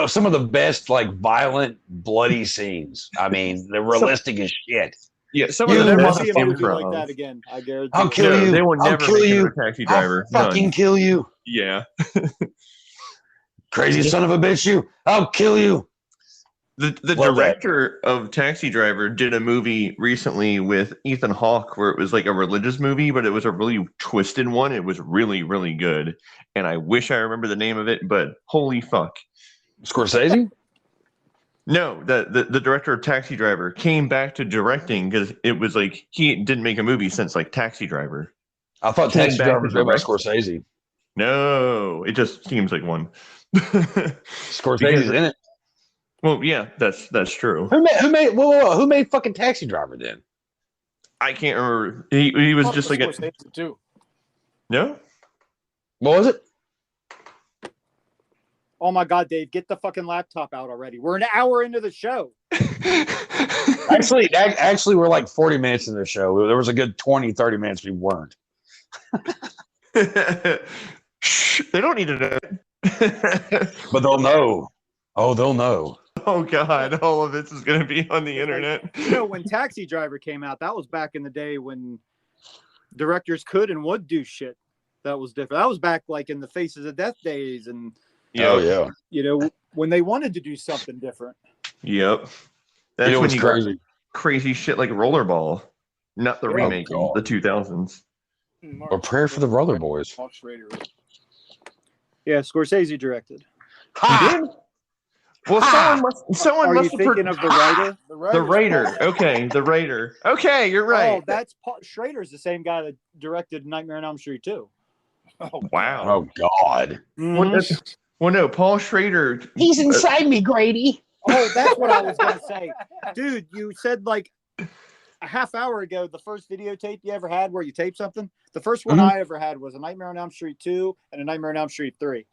Some of the best, like, violent, bloody scenes. I mean, they're realistic as shit. Yeah, some You'll of the never best see a movie like that again. I guarantee. I'll kill you. They will never kill make you. a Taxi Driver. I'll fucking kill you. Yeah. Crazy son of a bitch, you. I'll kill you. The director of Taxi Driver did a movie recently with Ethan Hawke where it was like a religious movie, but it was a really twisted one. It was really, really good. And I wish I remember the name of it, but holy fuck. Scorsese? No, the director of Taxi Driver came back to directing because it was like he didn't make a movie since like Taxi Driver. I thought Taxi Driver was made by Scorsese. No, it just seems like one. Scorsese's in it. Well, yeah, that's true. Who made fucking Taxi Driver then? I can't remember. He was just like a too. No. What was it? Oh my god, Dave, get the fucking laptop out already. We're an hour into the show. Actually, we're like 40 minutes into the show. There was a good 20, 30 minutes we weren't. Shh, they don't need to know. But they'll know. Oh, they'll know. Oh god, all of this is going to be on the internet. You know, when Taxi Driver came out, that was back in the day when directors could and would do shit that was different. That was back like in the Faces of Death days and Oh yeah. You know, when they wanted to do something different. Yep. That's when you crazy. got crazy shit like Rollerball. Not the remake, the 2000s. Or Prayer for the Roller Boys. Yeah, Scorsese directed. Ha! Well, someone must have thinking of the writer? The writer. Okay, the writer. Okay, you're right. Oh, that's Paul Schrader's the same guy that directed Nightmare on Elm Street 2. Oh, wow. Oh, God. Mm-hmm. Well, no, Paul Schrader. He's inside me, Grady. Oh, that's what I was going to say. Dude, you said like a half hour ago, the first videotape you ever had where you taped something. The first one I ever had was a Nightmare on Elm Street 2 and a Nightmare on Elm Street 3.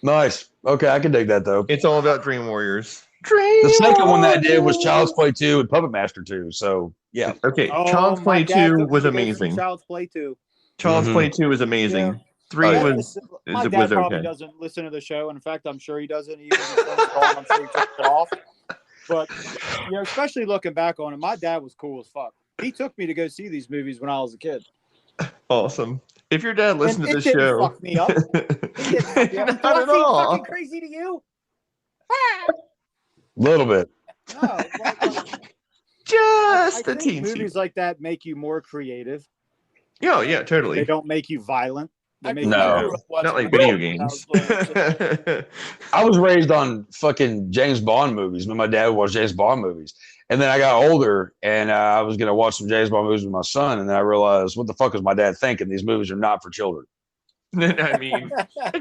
Nice. Okay, I can dig that, though. It's all about Dream Warriors. The second one that I did was Child's Play 2 and Puppet Master 2. So, yeah. Okay, Child's Play 2 was amazing. Child's Play 2. Child's Play 2 was amazing. Yeah. 3 was my dad probably okay. doesn't listen to the show. In fact, I'm sure he doesn't. Even I'm sure he took it off. But you know, especially looking back on it, my dad was cool as fuck. He took me to go see these movies when I was a kid. Awesome. If your dad listened to the show, fuck me up. It didn't fuck me up. Not at all. Fucking crazy to you? A little bit. No, just I a think teensy. movies like that make you more creative. Yeah, yeah, totally. They don't make you violent. They make No. Not like video games. I was raised on fucking James Bond movies. My dad would watch James Bond movies. And then I got older and I was going to watch some James Bond movies with my son. And then I realized, what the fuck was my dad thinking? These movies are not for children. I mean,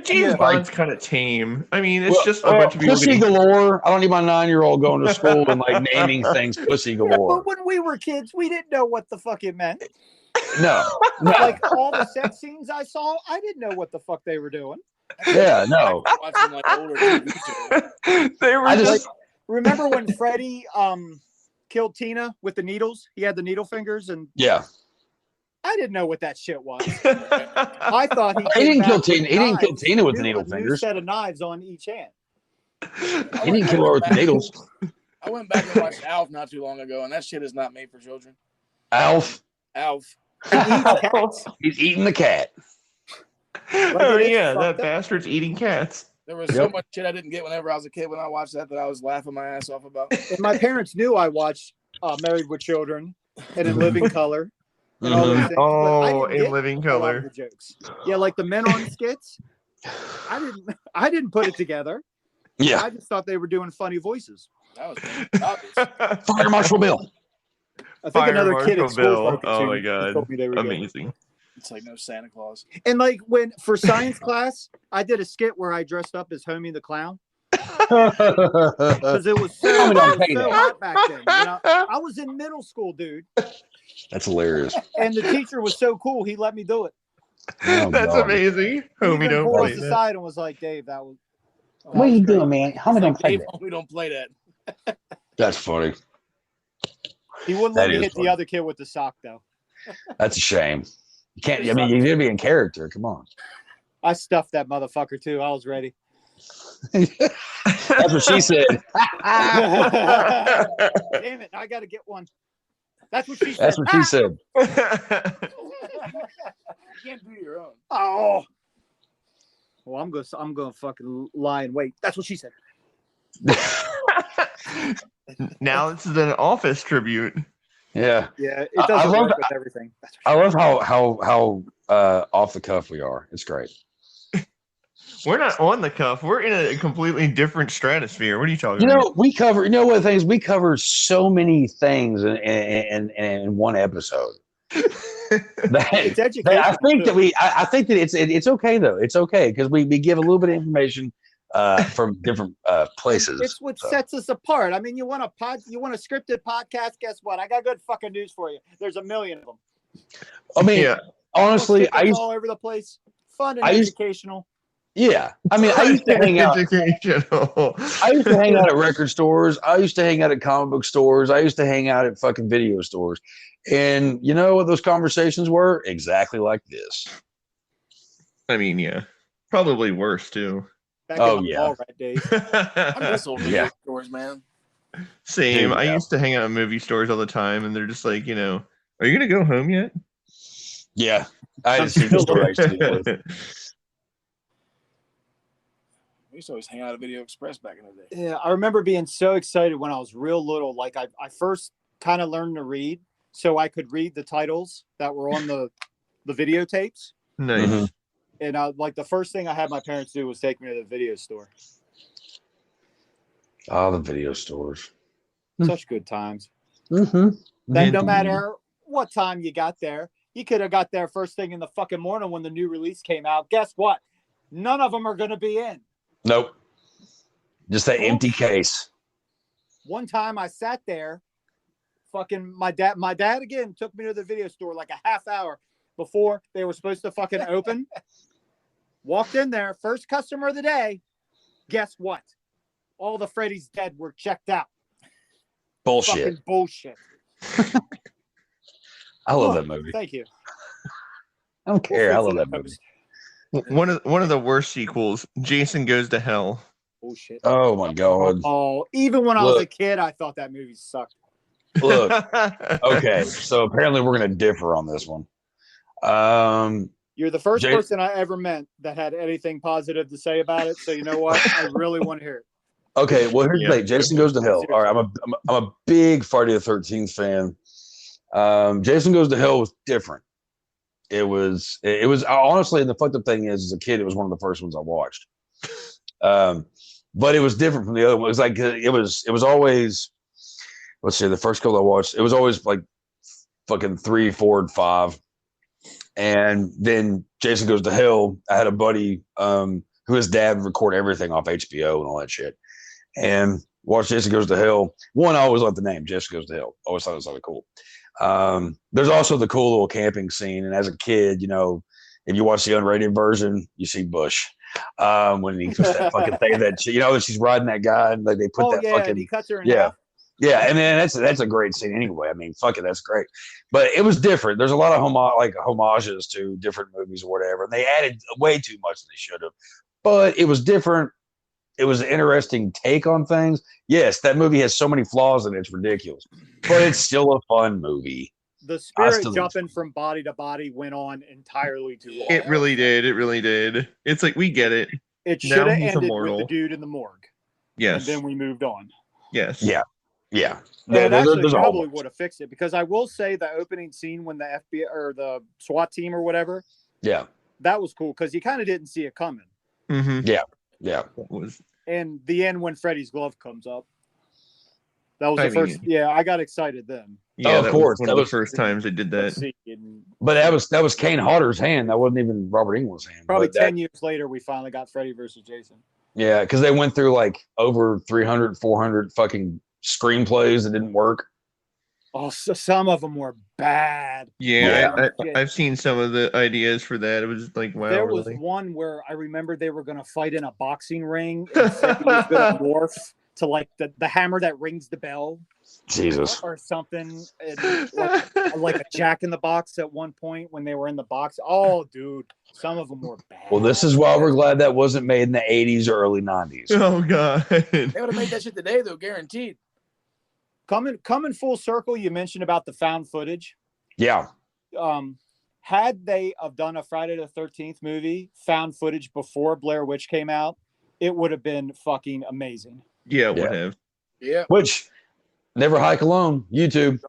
James Bond's kind of tame. I mean, it's just a bunch of people Pussy galore. I don't need my 9-year-old going to school and like naming things pussy galore. But when we were kids, we didn't know what the fuck it meant. No. Like all the sex scenes I saw, I didn't know what the fuck they were doing. Yeah, no. Watching like older TV They were just. Remember when Freddie killed Tina with the needles? He had the needle fingers, and yeah. I didn't know what that shit was. I thought he didn't kill Tina. He didn't kill Tina with the needle a fingers. New set of knives on each hand. He didn't kill her with the needles. I went back and watched Alf not too long ago, and that shit is not made for children. Alf. He's eating the cat. Oh yeah, that bastard's eating cats. There was so much shit I didn't get whenever I was a kid when I watched that I was laughing my ass off about. And my parents knew I watched Married with Children and In Living Color and all those things. Oh, In Living Color. The jokes. Yeah, like the men on skits. I didn't put it together. Yeah. I just thought they were doing funny voices. That was obvious. Fire Marshal Bill. I think another kid at school. Oh my god. Told me they were amazing. Good. It's like no Santa Claus. And like when for science class, I did a skit where I dressed up as Homie the Clown. Because it was so hot back then. You know? I was in middle school, dude. That's hilarious. And the teacher was so cool, he let me do it. Oh, that's amazing. Homie don't play that. Aside and was like, Dave, that was. What are you doing, man? Homie don't play Dave, that. we don't play that. That's funny. He wouldn't let me hit the other kid with the sock, though. That's a shame. You can't. I mean, you need to be in character. Come on. I stuffed that motherfucker too. I was ready. That's what she said. Damn it! I got to get one. That's what she said. That's what she said. You can't do your own. Oh. Well, I'm gonna fucking lie and wait. That's what she said. Now this is an Office tribute. Yeah. Yeah, it doesn't work with everything. I love how off the cuff we are. It's great. We're not on the cuff. We're in a completely different stratosphere. What are you talking about? We cover. You know what things we cover so many things in one episode. It's education. I think that it's okay though. It's okay because we give a little bit of information from different places. It's what sets us apart. I mean, you want a scripted podcast? Guess what? I got good fucking news for you. There's a million of them. I mean, honestly, I used all over the place. Fun and educational. Yeah, I mean, I used to hang out. I used to hang out at record stores. I used to hang out at comic book stores. I used to hang out at fucking video stores. And you know what those conversations were? Exactly like this. I mean, yeah, probably worse too. Back in the mall right days. I miss old video stores, man. Same. I used to hang out at movie stores all the time, and they're just like, are you gonna go home yet? Yeah, I just see the story. We used to always hang out at Video Express back in the day. Yeah, I remember being so excited when I was real little. Like I first kind of learned to read, so I could read the titles that were on the videotapes. Nice. Mm-hmm. And like the first thing I had my parents do was take me to the video store. Oh, the video stores. Such good times. Mm-hmm. Then no matter what time you got there, you could have got there first thing in the fucking morning when the new release came out. Guess what? None of them are going to be in. Nope. Just that empty case. One time I sat there, fucking my dad again took me to the video store like a half hour before they were supposed to fucking open. Walked in there, first customer of the day. Guess what? All the Freddy's Dead were checked out. Bullshit. Fucking bullshit. I love that movie. Thank you. I don't care. I love that movie. One of the worst sequels, Jason Goes to Hell. Bullshit. Oh my god. Oh, even when I was a kid, I thought that movie sucked. Look. Okay, so apparently we're gonna differ on this one. You're the first person I ever met that had anything positive to say about it. So you know what? I really want to hear it. Okay, well here's the thing. Jason Goes to Hell. All right, I'm a big Friday the 13th fan. Jason Goes to Hell was different. It was honestly, the fucked up thing is, as a kid, it was one of the first ones I watched. But it was different from the other one. It was like it was always, let's see, the first couple I watched, it was always like fucking 3, 4, and 5. And then Jason Goes to Hell, I had a buddy who his dad would record everything off HBO and all that shit. And watched Jason Goes to Hell. One, I always liked the name, Jason Goes to Hell. Always thought it was really cool. There's also the cool little camping scene. And as a kid, if you watch the unrated version, you see Bush. When he puts that fucking thing that she's riding that guy and like they put that fucking and he cuts her in half. Yeah, and then that's a great scene anyway. I mean, fuck it, that's great. But it was different. There's a lot of homages to different movies or whatever. And they added way too much than they should have. But it was different. it was an interesting take on things. Yes, that movie has so many flaws and it's ridiculous, but it's still a fun movie. The spirit jumping from body to body went on entirely too long. It really did. It really did. It's like, we get it. It should have ended with the dude in the morgue. Yes. And then we moved on. Yes. Yeah. Yeah. That actually probably would have fixed it, because I will say the opening scene when the FBI or the SWAT team or whatever. Yeah. That was cool because you kind of didn't see it coming. Mm-hmm. Yeah. Yeah. And the end when Freddy's glove comes up. That was the first. Yeah, I got excited then. Yeah, of course. One of the first times they did that. But that was Kane Hodder's hand. That wasn't even Robert Englund's hand. Probably 10 years later, we finally got Freddy versus Jason. Yeah, because they went through like over 300, 400 fucking screenplays that didn't work. Oh, so some of them were bad. Yeah, I've seen some of the ideas for that. It was like, wow. There was one where I remember they were going to fight in a boxing ring, and Freddy was going to morph to like the hammer that rings the bell. Jesus. Or something. And like a Jack in the Box at one point when they were in the box. Oh, dude. Some of them were bad. Well, this is why we're glad that wasn't made in the 80s or early 90s. Oh, God. They would have made that shit today, though, guaranteed. Coming full circle, you mentioned about the found footage. Yeah. Had they have done a Friday the 13th movie, found footage before Blair Witch came out, it would have been fucking amazing. Yeah, it would have. Yeah. Which, Never Hike Alone, YouTube.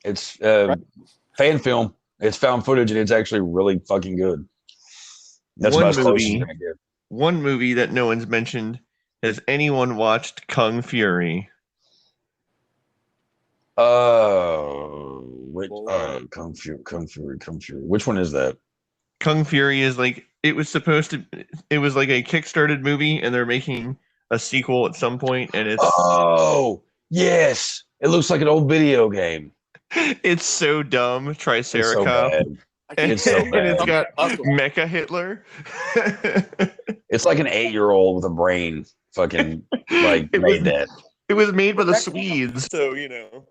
It's fan film. It's found footage, and it's actually really fucking good. That's one movie that no one's mentioned. Has anyone watched Kung Fury? Kung Fury. Which one is that? Kung Fury is like, it was like a Kickstarted movie, and they're making a sequel at some point, and it's yes, it looks like an old video game. It's so dumb. Triceratops. It's so bad. And it's got Mecha Hitler. It's like an 8-year-old with a brain fucking like made that. It was made by the Swedes, so you know.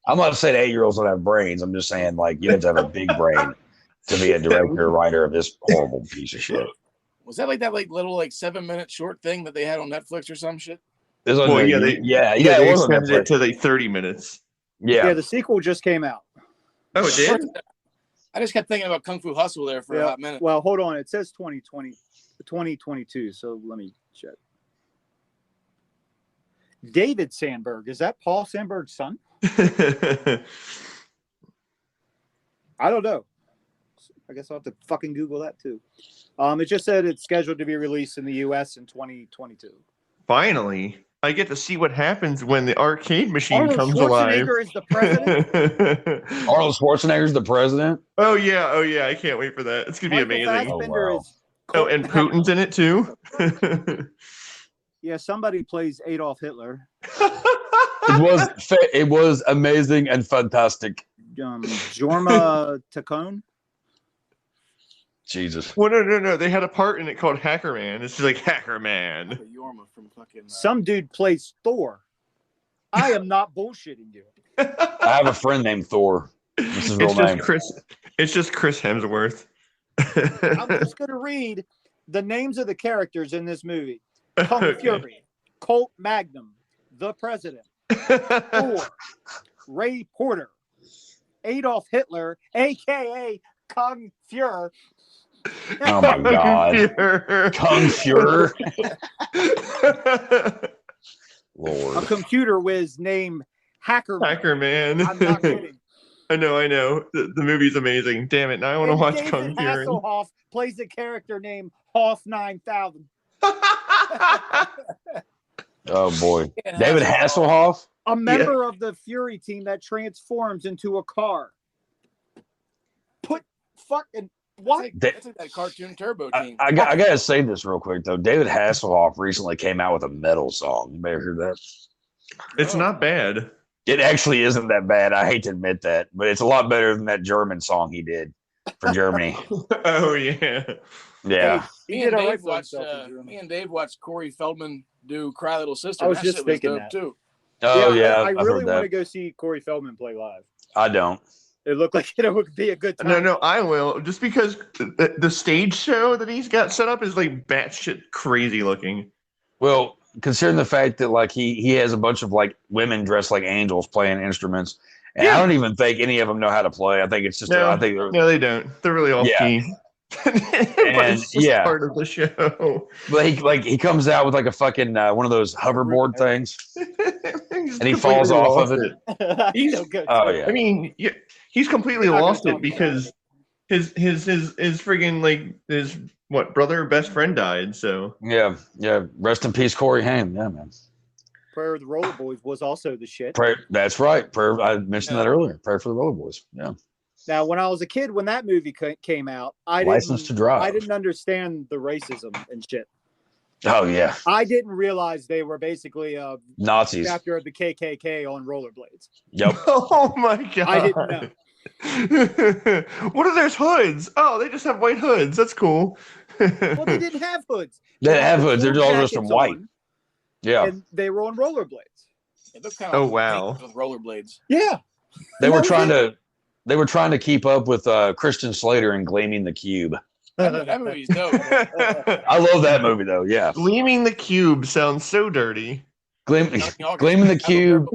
I'm not saying 8-year-olds don't have brains. I'm just saying like you have to have a big brain to be a director or writer of this horrible piece of shit. Was that little 7-minute short thing that they had on Netflix or some shit? They extended it to 30 minutes. Yeah, the sequel just came out. Oh, it did? I just kept thinking about Kung Fu Hustle there for a hot minute. Well, hold on. It says 2022, so let me check. David Sandberg. Is that Paul Sandberg's son? I don't know. I guess I'll have to fucking Google that too. It just said it's scheduled to be released in the U.S. in 2022. Finally, I get to see what happens when the arcade machine Arnold comes alive. Schwarzenegger is the president. Arnold Schwarzenegger's the president. Oh yeah! I can't wait for that. It's gonna be amazing. And Putin's in it too. Yeah, somebody plays Adolf Hitler. It was amazing and fantastic. Jorma Tacone. Jesus. Well, no. They had a part in it called Hacker Man. It's just like Hacker Man. Yorma from fucking. Some dude plays Thor. I am not bullshitting you. I have a friend named Thor. This is real name. It's just Chris Hemsworth. I'm just gonna read the names of the characters in this movie: Kung Fury, Colt Magnum, the President, Thor, Ray Porter, Adolf Hitler, aka Kung Fury. Oh my God. Kung Fury. Lord. A computer whiz named Hacker Man. I'm not kidding. I know. The movie's amazing. Damn it. Now I want to watch Kung Fury. Hasselhoff plays a character named Hoff 9000. Oh boy. David Hasselhoff? A member of the Fury team that transforms into a car. What? That's like that cartoon Turbo team. I gotta say this real quick though. David Hasselhoff recently came out with a metal song. You may have heard that. It's not bad. It actually isn't that bad. I hate to admit that, but it's a lot better than that German song he did for Germany. Oh yeah. Yeah. Me and Dave watched Corey Feldman do Cry Little Sister. I was just thinking that too. Oh yeah. I really want to go see Corey Feldman play live. I don't. It looked like it would be a good time. No, I will. Just because the stage show that he's got set up is like batshit crazy looking. Well, considering the fact that like he has a bunch of like women dressed like angels playing instruments, and I don't even think any of them know how to play. I think it's just no, they don't. They're really off key. And it's just part of the show. Like he comes out with like a fucking one of those hoverboard things, and he falls off of it. He's so good. Oh yeah. I mean, he's completely lost it because his friggin' like his brother or best friend died. So yeah. Rest in peace, Corey Haim. Yeah, man. Prayer of the Roller Boys was also the shit. That's right. Prayer. I mentioned that earlier. Prayer for the Roller Boys. Yeah. Now, when I was a kid, when that movie came out, License to Drive. I didn't understand the racism and shit. Oh yeah. I didn't realize they were basically Nazis. Chapter of the KKK on rollerblades. Yep. Oh my god. I didn't know. What are those hoods? Oh, they just have white hoods. That's cool. Well, they didn't have hoods. They didn't have hoods. They're all dressed in white. Yeah. And they were on rollerblades. It looked kind of wow. with rollerblades. Yeah. They were trying to keep up with Christian Slater and Gleaming the Cube. That movie's dope. I love that movie though. Yeah. Gleaming the Cube sounds so dirty. Gleaming the Cube.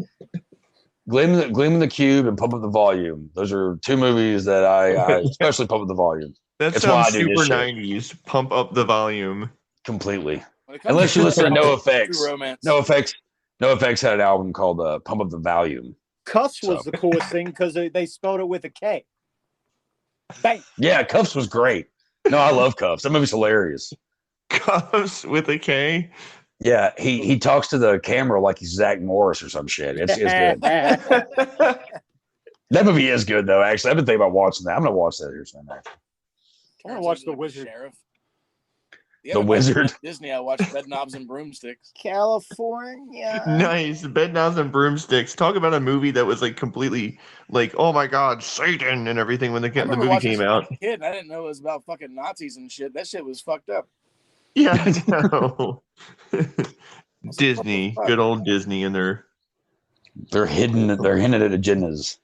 Gleaming the Cube and Pump Up the Volume. Those are two movies that I especially Pump Up the Volume. That That's sounds super 90s. Pump up the volume. Completely. Unless you listen to No Effects. Romance. No Effects had an album called Pump Up the Volume. Cuffs was the coolest thing because they spelled it with a K. Bang. Yeah, Cuffs was great. No, I love Cuffs. That movie's hilarious. Cuffs with a K? Yeah, he talks to the camera like he's Zach Morris or some shit. It's good. That movie is good though. Actually, I've been thinking about watching that. I'm gonna watch that here soon. I want to watch The Wizard. Sheriff. The Wizard. Disney. I watched Bed Knobs and Broomsticks. California. Nice. Bed Knobs and Broomsticks. Talk about a movie that was like completely like, oh my god, Satan and everything when the movie came out. As a kid, I didn't know it was about fucking Nazis and shit. That shit was fucked up. Yeah, I know. Disney, good old Disney, and they're hinting at agendas.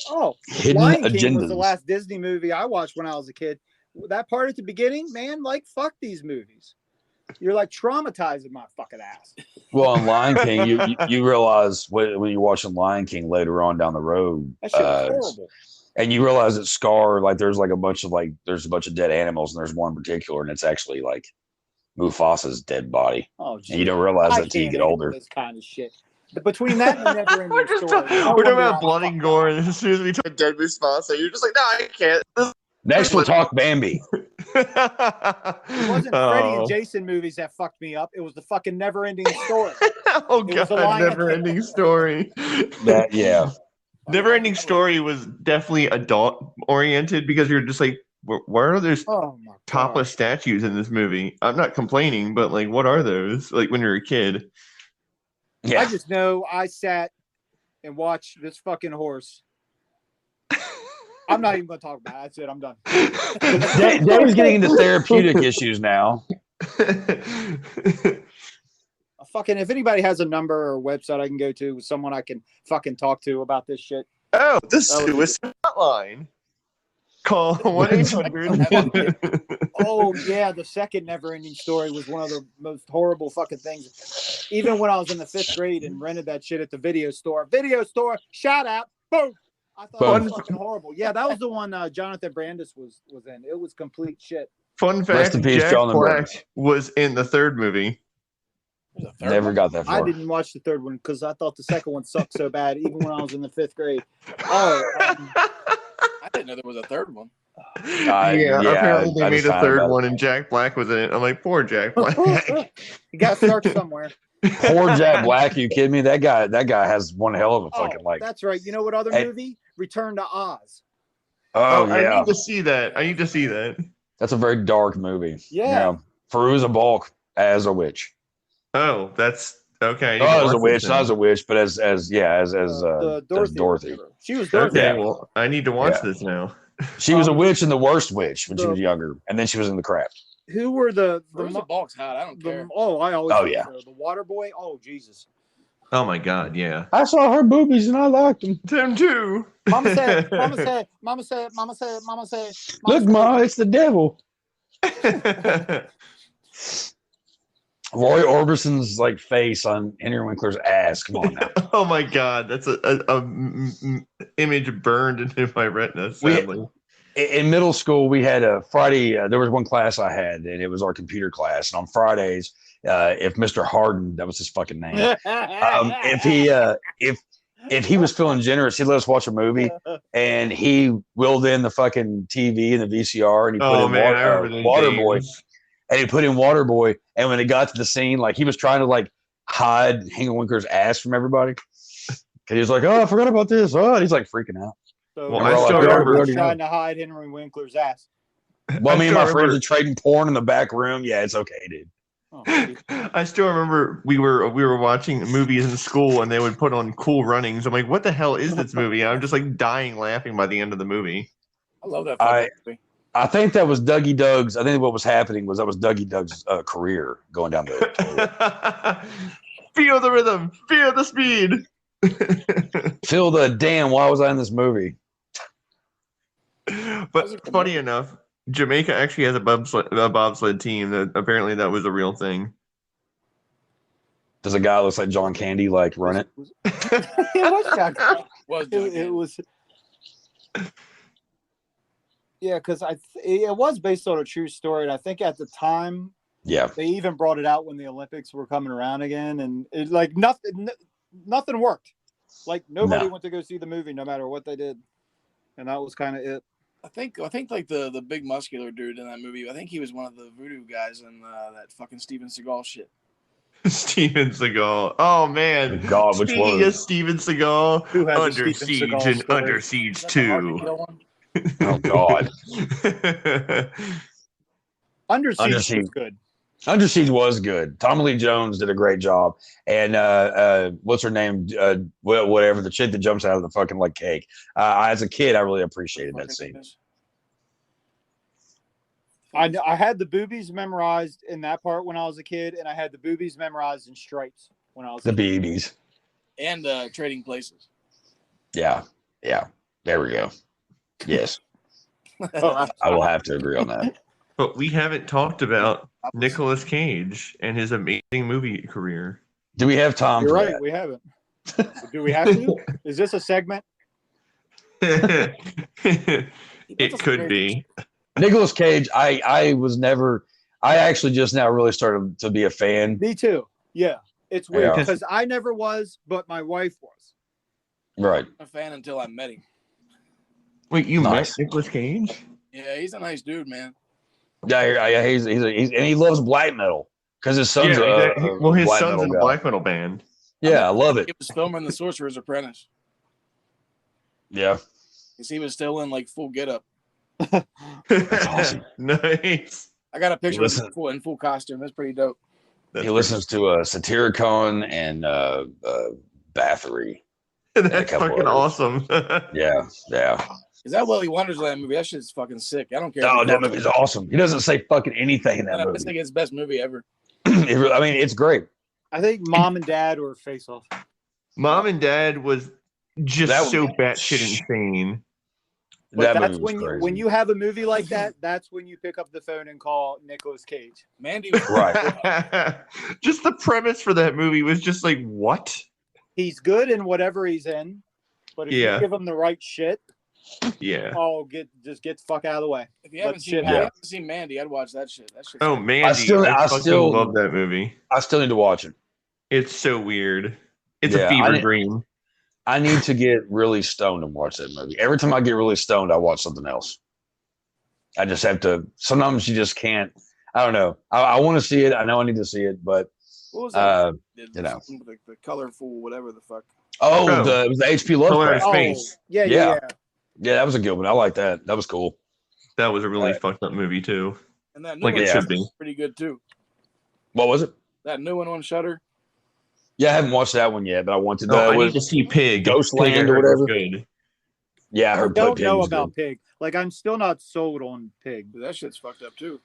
Oh, hidden Lion King agendas. was the last Disney movie I watched when I was a kid. That part at the beginning, man, like fuck these movies. You're like traumatizing my fucking ass. Well, in Lion King, you realize when you're watching Lion King later on down the road, that shit was horrible. And you realize that Scar, like there's a bunch of dead animals, and there's one in particular, and it's actually like Mufasa's dead body. Oh, geez. And you don't realize that till you get older. This kind of shit. But between that and Never Ending Story, we're talking about blood and gore, and as soon as we talk dead Mufasa, you're just like, no, I can't. Next, we'll talk Bambi. It wasn't Freddy and Jason movies that fucked me up. It was the fucking Never Ending Story. Oh god, Never Ending Story. Never Ending Story was definitely adult oriented because you're just like, where are those topless statues in this movie? I'm not complaining, but like, what are those? Like when you're a kid. Yeah. I just know I sat and watched this fucking horse. I'm not even going to talk about it. That's it. I'm done. Dave's getting into therapeutic issues now. Fucking, if anybody has a number or website I can go to, someone I can fucking talk to about this shit. Oh, the suicide hotline. Call 1-800. Oh, yeah. The second Never Ending Story was one of the most horrible fucking things. Even when I was in the 5th grade and rented that shit at the video store. Video store, shout out. Boom. I thought it was fucking horrible. Yeah, that was the one Jonathan Brandis was in. It was complete shit. Fun fact, Jack Black was in the 3rd movie. Never got that far. I didn't watch the 3rd one because I thought the 2nd one sucked so bad, even when I was in the 5th grade. I didn't know there was a 3rd one. Apparently they made a 3rd one and Jack Black was in it. I'm like, poor Jack Black. You got to start somewhere. Poor Jack Black. Are you kidding me? That guy has one hell of a fucking like. That's right. You know what other movie? Return to Oz. Oh yeah. I need to see that. That's a very dark movie. Yeah. Fairuza Balk as a witch. Oh, that's okay. Not as a witch, but as Dorothy. She was Dorothy. Okay, well, I need to watch this now. She was a witch and the worst witch when she was younger, and then she was in The Craft. Who were the Balk's hot? I don't care. I always. The water boy. Oh Jesus. Oh my God, yeah. I saw her boobies and I liked them. Them too. Mama said, Mama said, Mama said, Mama said, Mama said. Look, Ma, it's the devil. Roy Orbison's like face on Henry Winkler's ass. Come on now. Oh my God, that's a image burned into my retina. Sadly, in middle school, we had a Friday. There was one class I had, and it was our computer class. And on Fridays, if Mr. Harden, that was his fucking name, if he was feeling generous, he'd let us watch a movie, and he willed in the fucking TV and the VCR, and he put in Waterboy, and he put in Waterboy. And when it got to the scene, like he was trying to like hide Henry Winkler's ass from everybody, because he was like, "Oh, I forgot about this." Oh, and he's like freaking out. So I still remember trying to hide Henry Winkler's ass. Well, me and my friends are trading porn in the back room. Yeah, it's okay, dude. Oh, I still remember we were watching movies in school, and they would put on Cool Runnings. I'm like, what the hell is this movie? And I'm just like dying laughing by the end of the movie. I love that movie. I think that was Dougie Doug's. I think what was happening was that was Dougie Doug's career going down the Feel the rhythm, feel the speed. Feel the damn. Why was I in this movie? But funny enough, Jamaica actually has a bobsled team. That apparently that was a real thing. Does a guy looks like John Candy like run it? It was John Candy. It was. Yeah, because it was based on a true story, and I think at the time, they even brought it out when the Olympics were coming around again, and it like nothing worked. Like nobody went to go see the movie, no matter what they did, and that was kind of it. I think like the big muscular dude in that movie. I think he was one of the voodoo guys in that fucking Steven Seagal shit. Steven Seagal. Oh man. God, which Speaking one? of Steven Seagal, Under Siege and Under Siege 2. Oh God. Under Siege was good. Under Siege was good. Tommy Lee Jones did a great job, and what's her name? Whatever, the chick that jumps out of the fucking like cake. As a kid, I really appreciated that scene. I had the boobies memorized in that part when I was a kid, and I had the boobies memorized in Stripes when I was the boobies and Trading Places. Yeah. There we go. Yes, I will have to agree on that. But we haven't talked about Nicolas Cage and his amazing movie career. Do we have time? You're right. We haven't. Do we have to? Is this a segment? It could be. Nicolas Cage. I actually just now really started to be a fan. Me too. Yeah, it's weird because I never was, but my wife was. Right. I'm a fan until I met him. Wait, you met Nicolas Cage? Yeah, he's a nice dude, man. Yeah, he's and he loves black metal because his son's his son's in a black metal band. Yeah, I love it. He was filming The Sorcerer's Apprentice. Yeah, because he was still in like full getup. That's awesome. Nice. I got a picture of him in full costume. That's pretty dope. He listens to Satyricon and Bathory. That's fucking awesome. Yeah. Is that Willy Wonderland movie? That shit's fucking sick. I don't care. Oh, that movie's awesome. He doesn't say fucking anything in that movie. I think it's the best movie ever. I mean, it's great. I think Mom and Dad were Face Off. Mom and Dad was just so batshit insane. But that's when you have a movie like that, that's when you pick up the phone and call Nicolas Cage. Mandy was right. Just the premise for that movie was just like, what? He's good in whatever he's in, but if you give him the right shit, get the fuck out of the way. If you haven't seen Mandy, I'd watch that shit. That shit. Oh, Mandy! I still love that movie. I still need to watch it. It's so weird. It's a fever dream. I need to get really stoned and watch that movie. Every time I get really stoned, I watch something else. I just have to. Sometimes you just can't. I don't know. I want to see it. I know I need to see it, but what was that? The colorful whatever the fuck. It was the HP Lovecraft. Space. Yeah. Yeah, that was a good one. I like that. That was cool. That was a really fucked up movie too. And that new one should be pretty good too. What was it? That new one on Shudder. Yeah, I haven't watched that one yet, but I wanted to. I need to see Pig. Ghostland or whatever. Good. Yeah, I heard. I don't know about Pig. Like, I'm still not sold on Pig. That shit's fucked up too.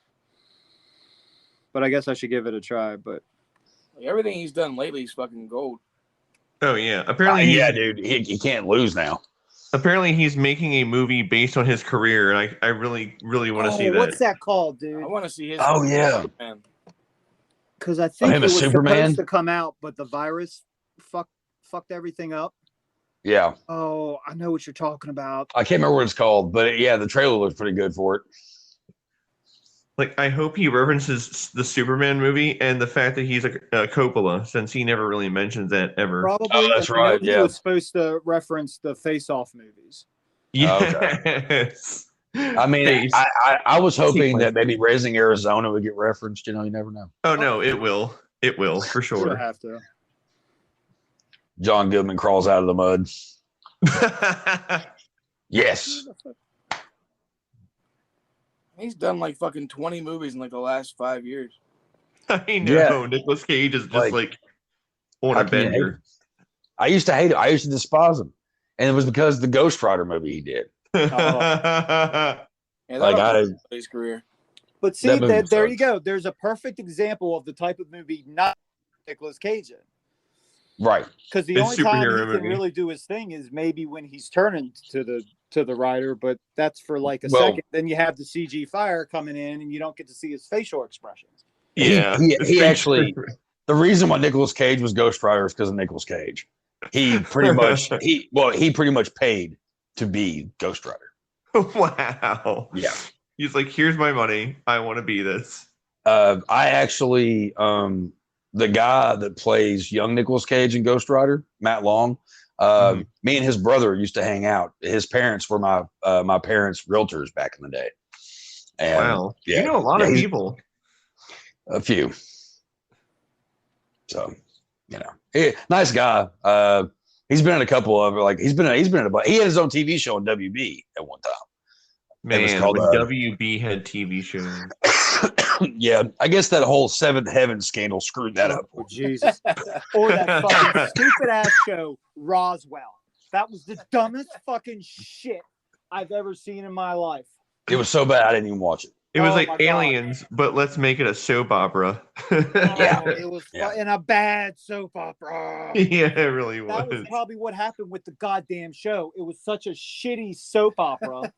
But I guess I should give it a try. But like, everything he's done lately is fucking gold. Oh yeah, apparently, dude, he can't lose now. Apparently, he's making a movie based on his career, and I really, really want to see that. What's that called, dude? I want to see his. Oh yeah, because I think him it as was Superman? supposed to come out, but the virus fucked everything up. yeah. Oh, I know what you're talking about. I can't remember what it's called, but yeah, the trailer looks pretty good for it. Like, I hope he references the Superman movie and the fact that he's a Coppola, since he never really mentions that ever. Probably. Oh, that's and I know right, He yeah. was supposed to reference the Face-Off movies. Yes. I mean, I was hoping that maybe Raising Arizona would get referenced. You know, you never know. Oh no, it will. It will for sure. You'll have to. John Goodman crawls out of the mud. Yes. He's done like fucking 20 movies in like the last 5 years. I know. Yeah. Nicolas Cage is just like on how a can you hate bender. him? I used to hate it. I used to despise him, and it was because of the Ghost Rider movie he did. Yeah, Like his career. But see, That movie there you sucks. go. There's a perfect example of the type of movie not Nicolas Cage in. right. Because the His only time he superhero can movie. really do his thing is maybe when he's turning to the writer, but that's for like a Well- second. Then you have the CG fire coming in, and you don't get to see his facial expressions. Yeah. He actually. The reason why Nicolas Cage was Ghost Rider is because of Nicolas Cage. He pretty much pretty much paid to be Ghost Rider. Wow. Yeah. He's like, here's my money. I want to be this. I actually, the guy that plays young Nicolas Cage in Ghost Rider, Matt Long, me and his brother used to hang out. His parents were my parents' realtors back in the day. And, Wow. yeah, You know a lot of people. A few. So, you know, nice guy. He's been in a couple of he's been in a he had his own TV show on WB at one time. It was Man, called, when WB had TV shows. Yeah, I guess that whole Seventh Heaven scandal screwed that up. Oh, Jesus. Or that fucking stupid ass show, Roswell. That was the dumbest fucking shit I've ever seen in my life. It was so bad I didn't even watch it. It was Oh like my God. Aliens, but let's make it a soap opera. Yeah. Oh, it was Yeah. in a bad soap opera. Yeah, it really was. That was probably what happened with the goddamn show. It was such a shitty soap opera.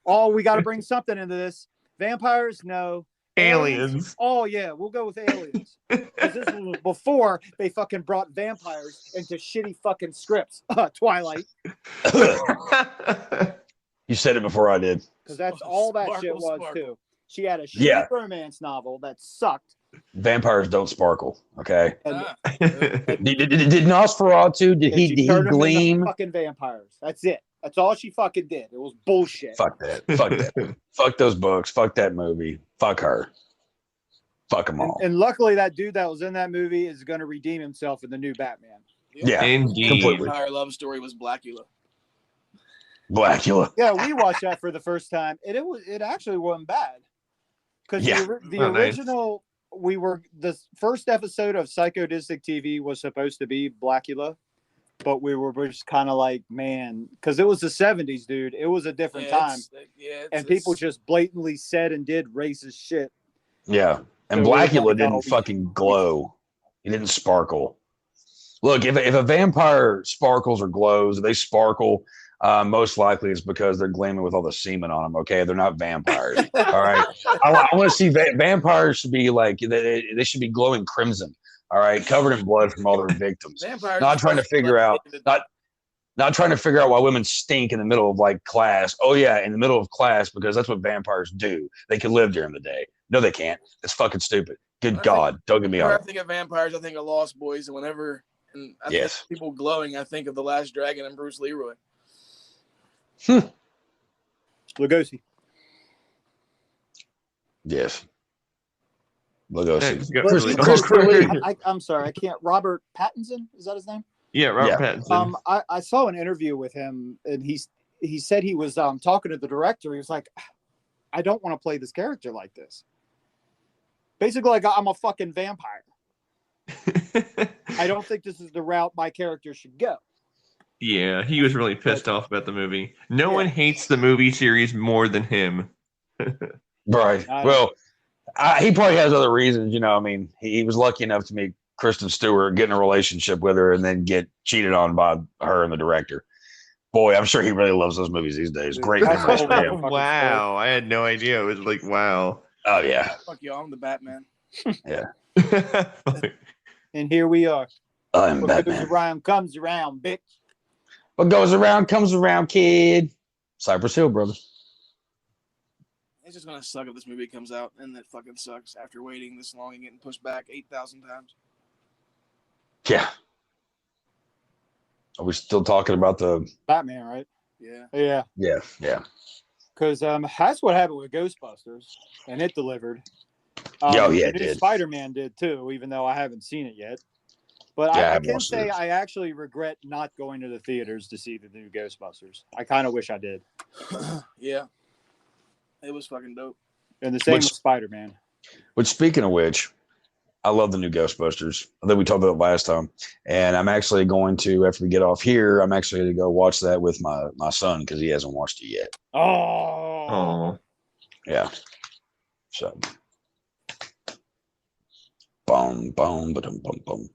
Oh, we got to bring something into this. Vampires? No. Aliens. Oh, yeah, we'll go with aliens. Because this was before they fucking brought vampires into shitty fucking scripts. Twilight. You said it before I did. Because that's all that shit Sparkle, was, sparkle. too. She had a shitty Yeah. romance novel that sucked. Vampires don't sparkle. Okay. And, Did Nosferatu? Did and he she did he turned them into gleam? fucking vampires. That's it. That's all she fucking did. It was bullshit. Fuck that. Fuck that. Fuck those books. Fuck that movie. Fuck her. Fuck them all. And luckily, that dude that was in that movie is going to redeem himself in the new Batman. Yeah. Indeed. Completely. Our love story was Blackula. Blackula. Yeah, we watched that for the first time, and it actually wasn't bad. Because Yeah. the Oh, nice. original, the first episode of Psychodistic TV was supposed to be Blackula, but we were just kind of like, man, because it was the 70s, dude. It was a different time, and people just blatantly said and did racist shit. Yeah. And So Blackula we're didn't like, fucking glow. He didn't sparkle. Look, if a vampire sparkles or glows, if they sparkle, most likely it's because they're gleaming with all the semen on them. Okay, they're not vampires. All right, I want to see vampires should be like they should be glowing crimson. All right, covered in blood from all their victims. Vampires. Not trying to figure out not trying to figure out why women stink in the middle of like class. Oh yeah, in the middle of class because that's what vampires do. They can live during the day. No, they can't. It's fucking stupid. Good God, don't get me Whenever I on. think of vampires, I think of Lost Boys, and whenever I Yes. think of people glowing, I think of The Last Dragon and Bruce Leroy. Lugosi. Yes. Lugosi. It's got But- really- Christopher Lee. I'm sorry, I can't. Robert Pattinson, is that his name? Yeah, Robert Yeah. Pattinson. I saw an interview with him, and he said he was talking to the director. He was like, I don't want to play this character like this. Basically, like I'm a fucking vampire. I don't think this is the route my character should go. Yeah, he was really pissed off about the movie. No one hates the movie series more than him. Right. I- Well, he probably has other reasons. You know, I mean, he was lucky enough to meet Kristen Stewart, get in a relationship with her, and then get cheated on by her and the director. Boy, I'm sure he really loves those movies these days. Great memories for him. Wow, I had no idea. It was like, wow. Oh yeah. Fuck y'all, I'm the Batman. Yeah. And here we are. I'm What Batman. goes around comes around, bitch. What goes around comes around, kid. Cypress Hill, brother. It's just gonna suck if this movie comes out, and that fucking sucks after waiting this long and getting pushed back 8,000 times. Yeah. Are we still talking about the Batman, right? Yeah. Yeah. Yeah. Because that's what happened with Ghostbusters, and it delivered. Yeah, it the new did. Spider-Man did too, even though I haven't seen it yet. But Yeah, I can say I actually regret not going to the theaters to see the new Ghostbusters. I kind of wish I did. Yeah. It was fucking dope. And the same with Spider-Man. Which, speaking of which, I love the new Ghostbusters that we talked about last time. And I'm actually going to, after we get off here, I'm actually going to go watch that with my son because he hasn't watched it yet. Oh. Yeah. So. Boom, boom, boom, boom, boom.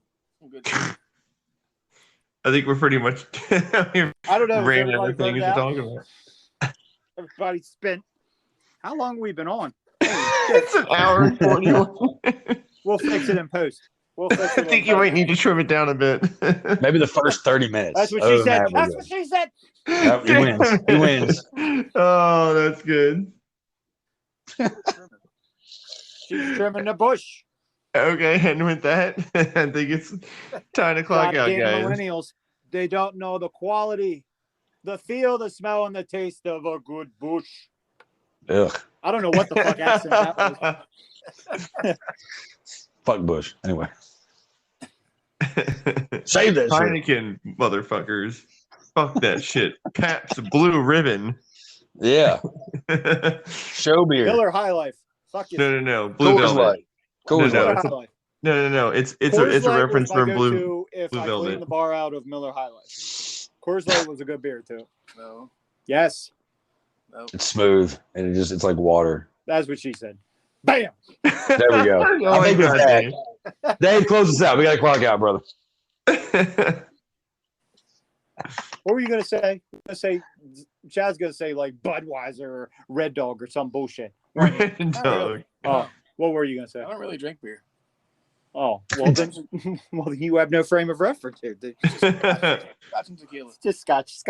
I think we're pretty much I don't know. ran out of things to talk about. Everybody spent. How long have we been on? It's an hour and 41. We'll fix it in post. I think you might need to trim it down a bit. Maybe the first 30 minutes. That's what she said. That's what she said. Yep, he wins. He wins. Oh, that's good. She's trimming the bush. Okay, and with that, I think it's time to clock out, guys. Millennials, they don't know the quality, the feel, the smell, and the taste of a good bush. Ugh. I don't know what the fuck accent that was. Fuck Bush. Anyway. Save that Heineken, shit. motherfuckers. Fuck that shit. Pabst Blue Ribbon. Yeah. Show beer. Miller High Life. Fuck you. No. Blue Velvet. No. It's a reference from Blue if Blue I Velvet. clean the bar out of Miller High Life. Coors Light was a good beer too. No. Yes. No. It's smooth and it's like water. That's what she said. Bam. There we go. Oh I think my it's God, that. Dave, close us out. We got to clock out, brother. What were you gonna say? Chad's gonna say like Budweiser or Red Dog or some bullshit. Red Dog. Oh, what were you gonna say? I don't really drink beer. Oh, well then, you have no frame of reference here. Dude. Scotch and tequila. Just scotch.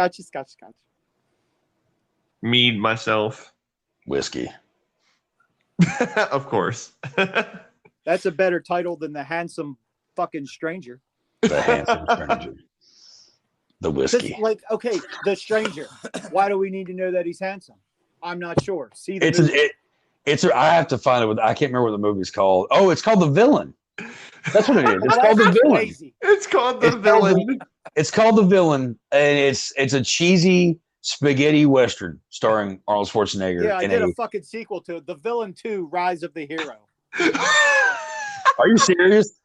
Mead myself. Whiskey. Of course. That's a better title than the handsome fucking stranger. The handsome stranger. The whiskey. Just like, okay, the stranger. Why do we need to know that he's handsome? I'm not sure. See the movie. I have to find it. I can't remember what the movie's called. Oh, it's called The Villain. That's what it is. It's called The Villain. Crazy. It's called The Villain. It's called The Villain, and it's a cheesy spaghetti western starring Arnold Schwarzenegger. Yeah, I did a fucking sequel to The Villain 2: Rise of the Hero. Are you serious?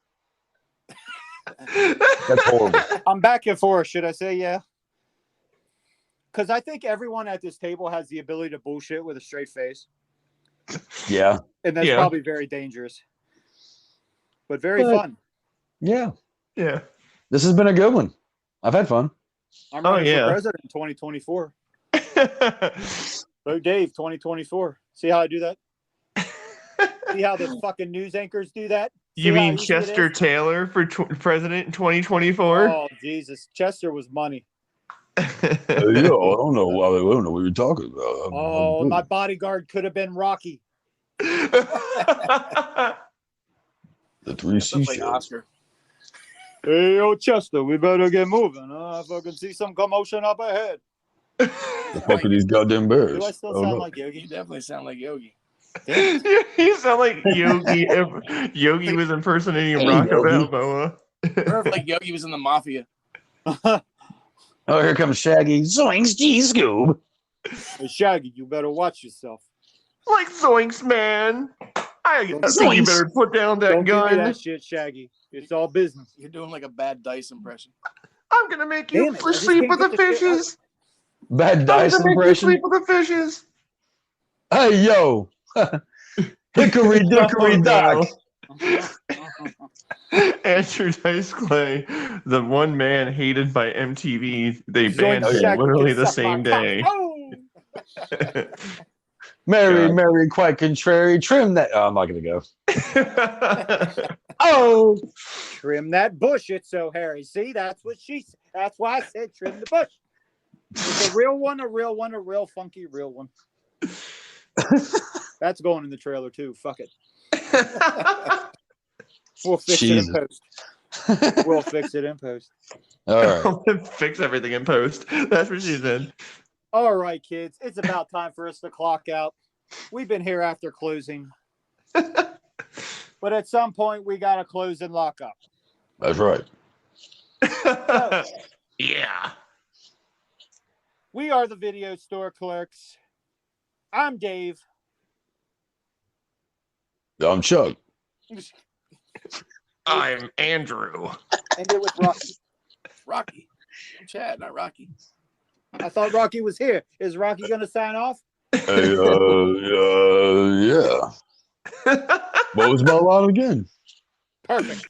That's horrible. I'm back and forth. Should I say yeah? Because I think everyone at this table has the ability to bullshit with a straight face. Yeah. And that's probably very dangerous. But very fun. Yeah. Yeah. This has been a good one. I've had fun. I'm running for president in 2024. So Dave, 2024. See how I do that? See how the fucking news anchors do that? You mean Chester Taylor for president in 2024? Oh, Jesus. Chester was money. I don't know what you're talking about. Oh, my bodyguard could have been Rocky. The 3C show. Oscar. Hey, yo, Chester, we better get moving. I fucking see some commotion up ahead. The fuck are these goddamn bears? Do I still sound like Yogi? You definitely sound like Yogi. You sound like Yogi if Yogi was impersonating Barack Obama. Or if like Yogi was in the mafia. Oh, here comes Shaggy. Zoinks, G Scoob. Hey, Shaggy, you better watch yourself. Like Zoinks, man. I think you better put down that Don't gun. give me that shit, Shaggy. It's all business. You're doing like a bad Dice impression. I'm gonna make you sleep with the fishes. Bad Dice impression. Sleep with the fishes. Hey, yo. Hickory dickory dock. Andrew Dice Clay, the one man hated by MTV, they Joint banned him Shack literally can the suck my same day. cock. Oh! Mary, God. Mary, quite contrary. Trim that. Oh, I'm not going to go. Oh, Trim that bush, it's so hairy. See, that's what she said. That's why I said trim the bush. It's a real one, a real funky real one. That's going in the trailer too. Fuck it. We'll fix it in post. We'll fix it in post. all right. Fix everything in post. That's what she said. All right, kids. It's about time for us to clock out. We've been here after closing. But at some point, we got to close and lock up. That's right. So, Yeah. we are the Video Store Clerks. I'm Dave. I'm Chuck. I'm Andrew. And it was Rocky. Rocky. I'm Chad, not Rocky. I thought Rocky was here. Is Rocky going to sign off? Hey, yeah. What was my line again? Perfect.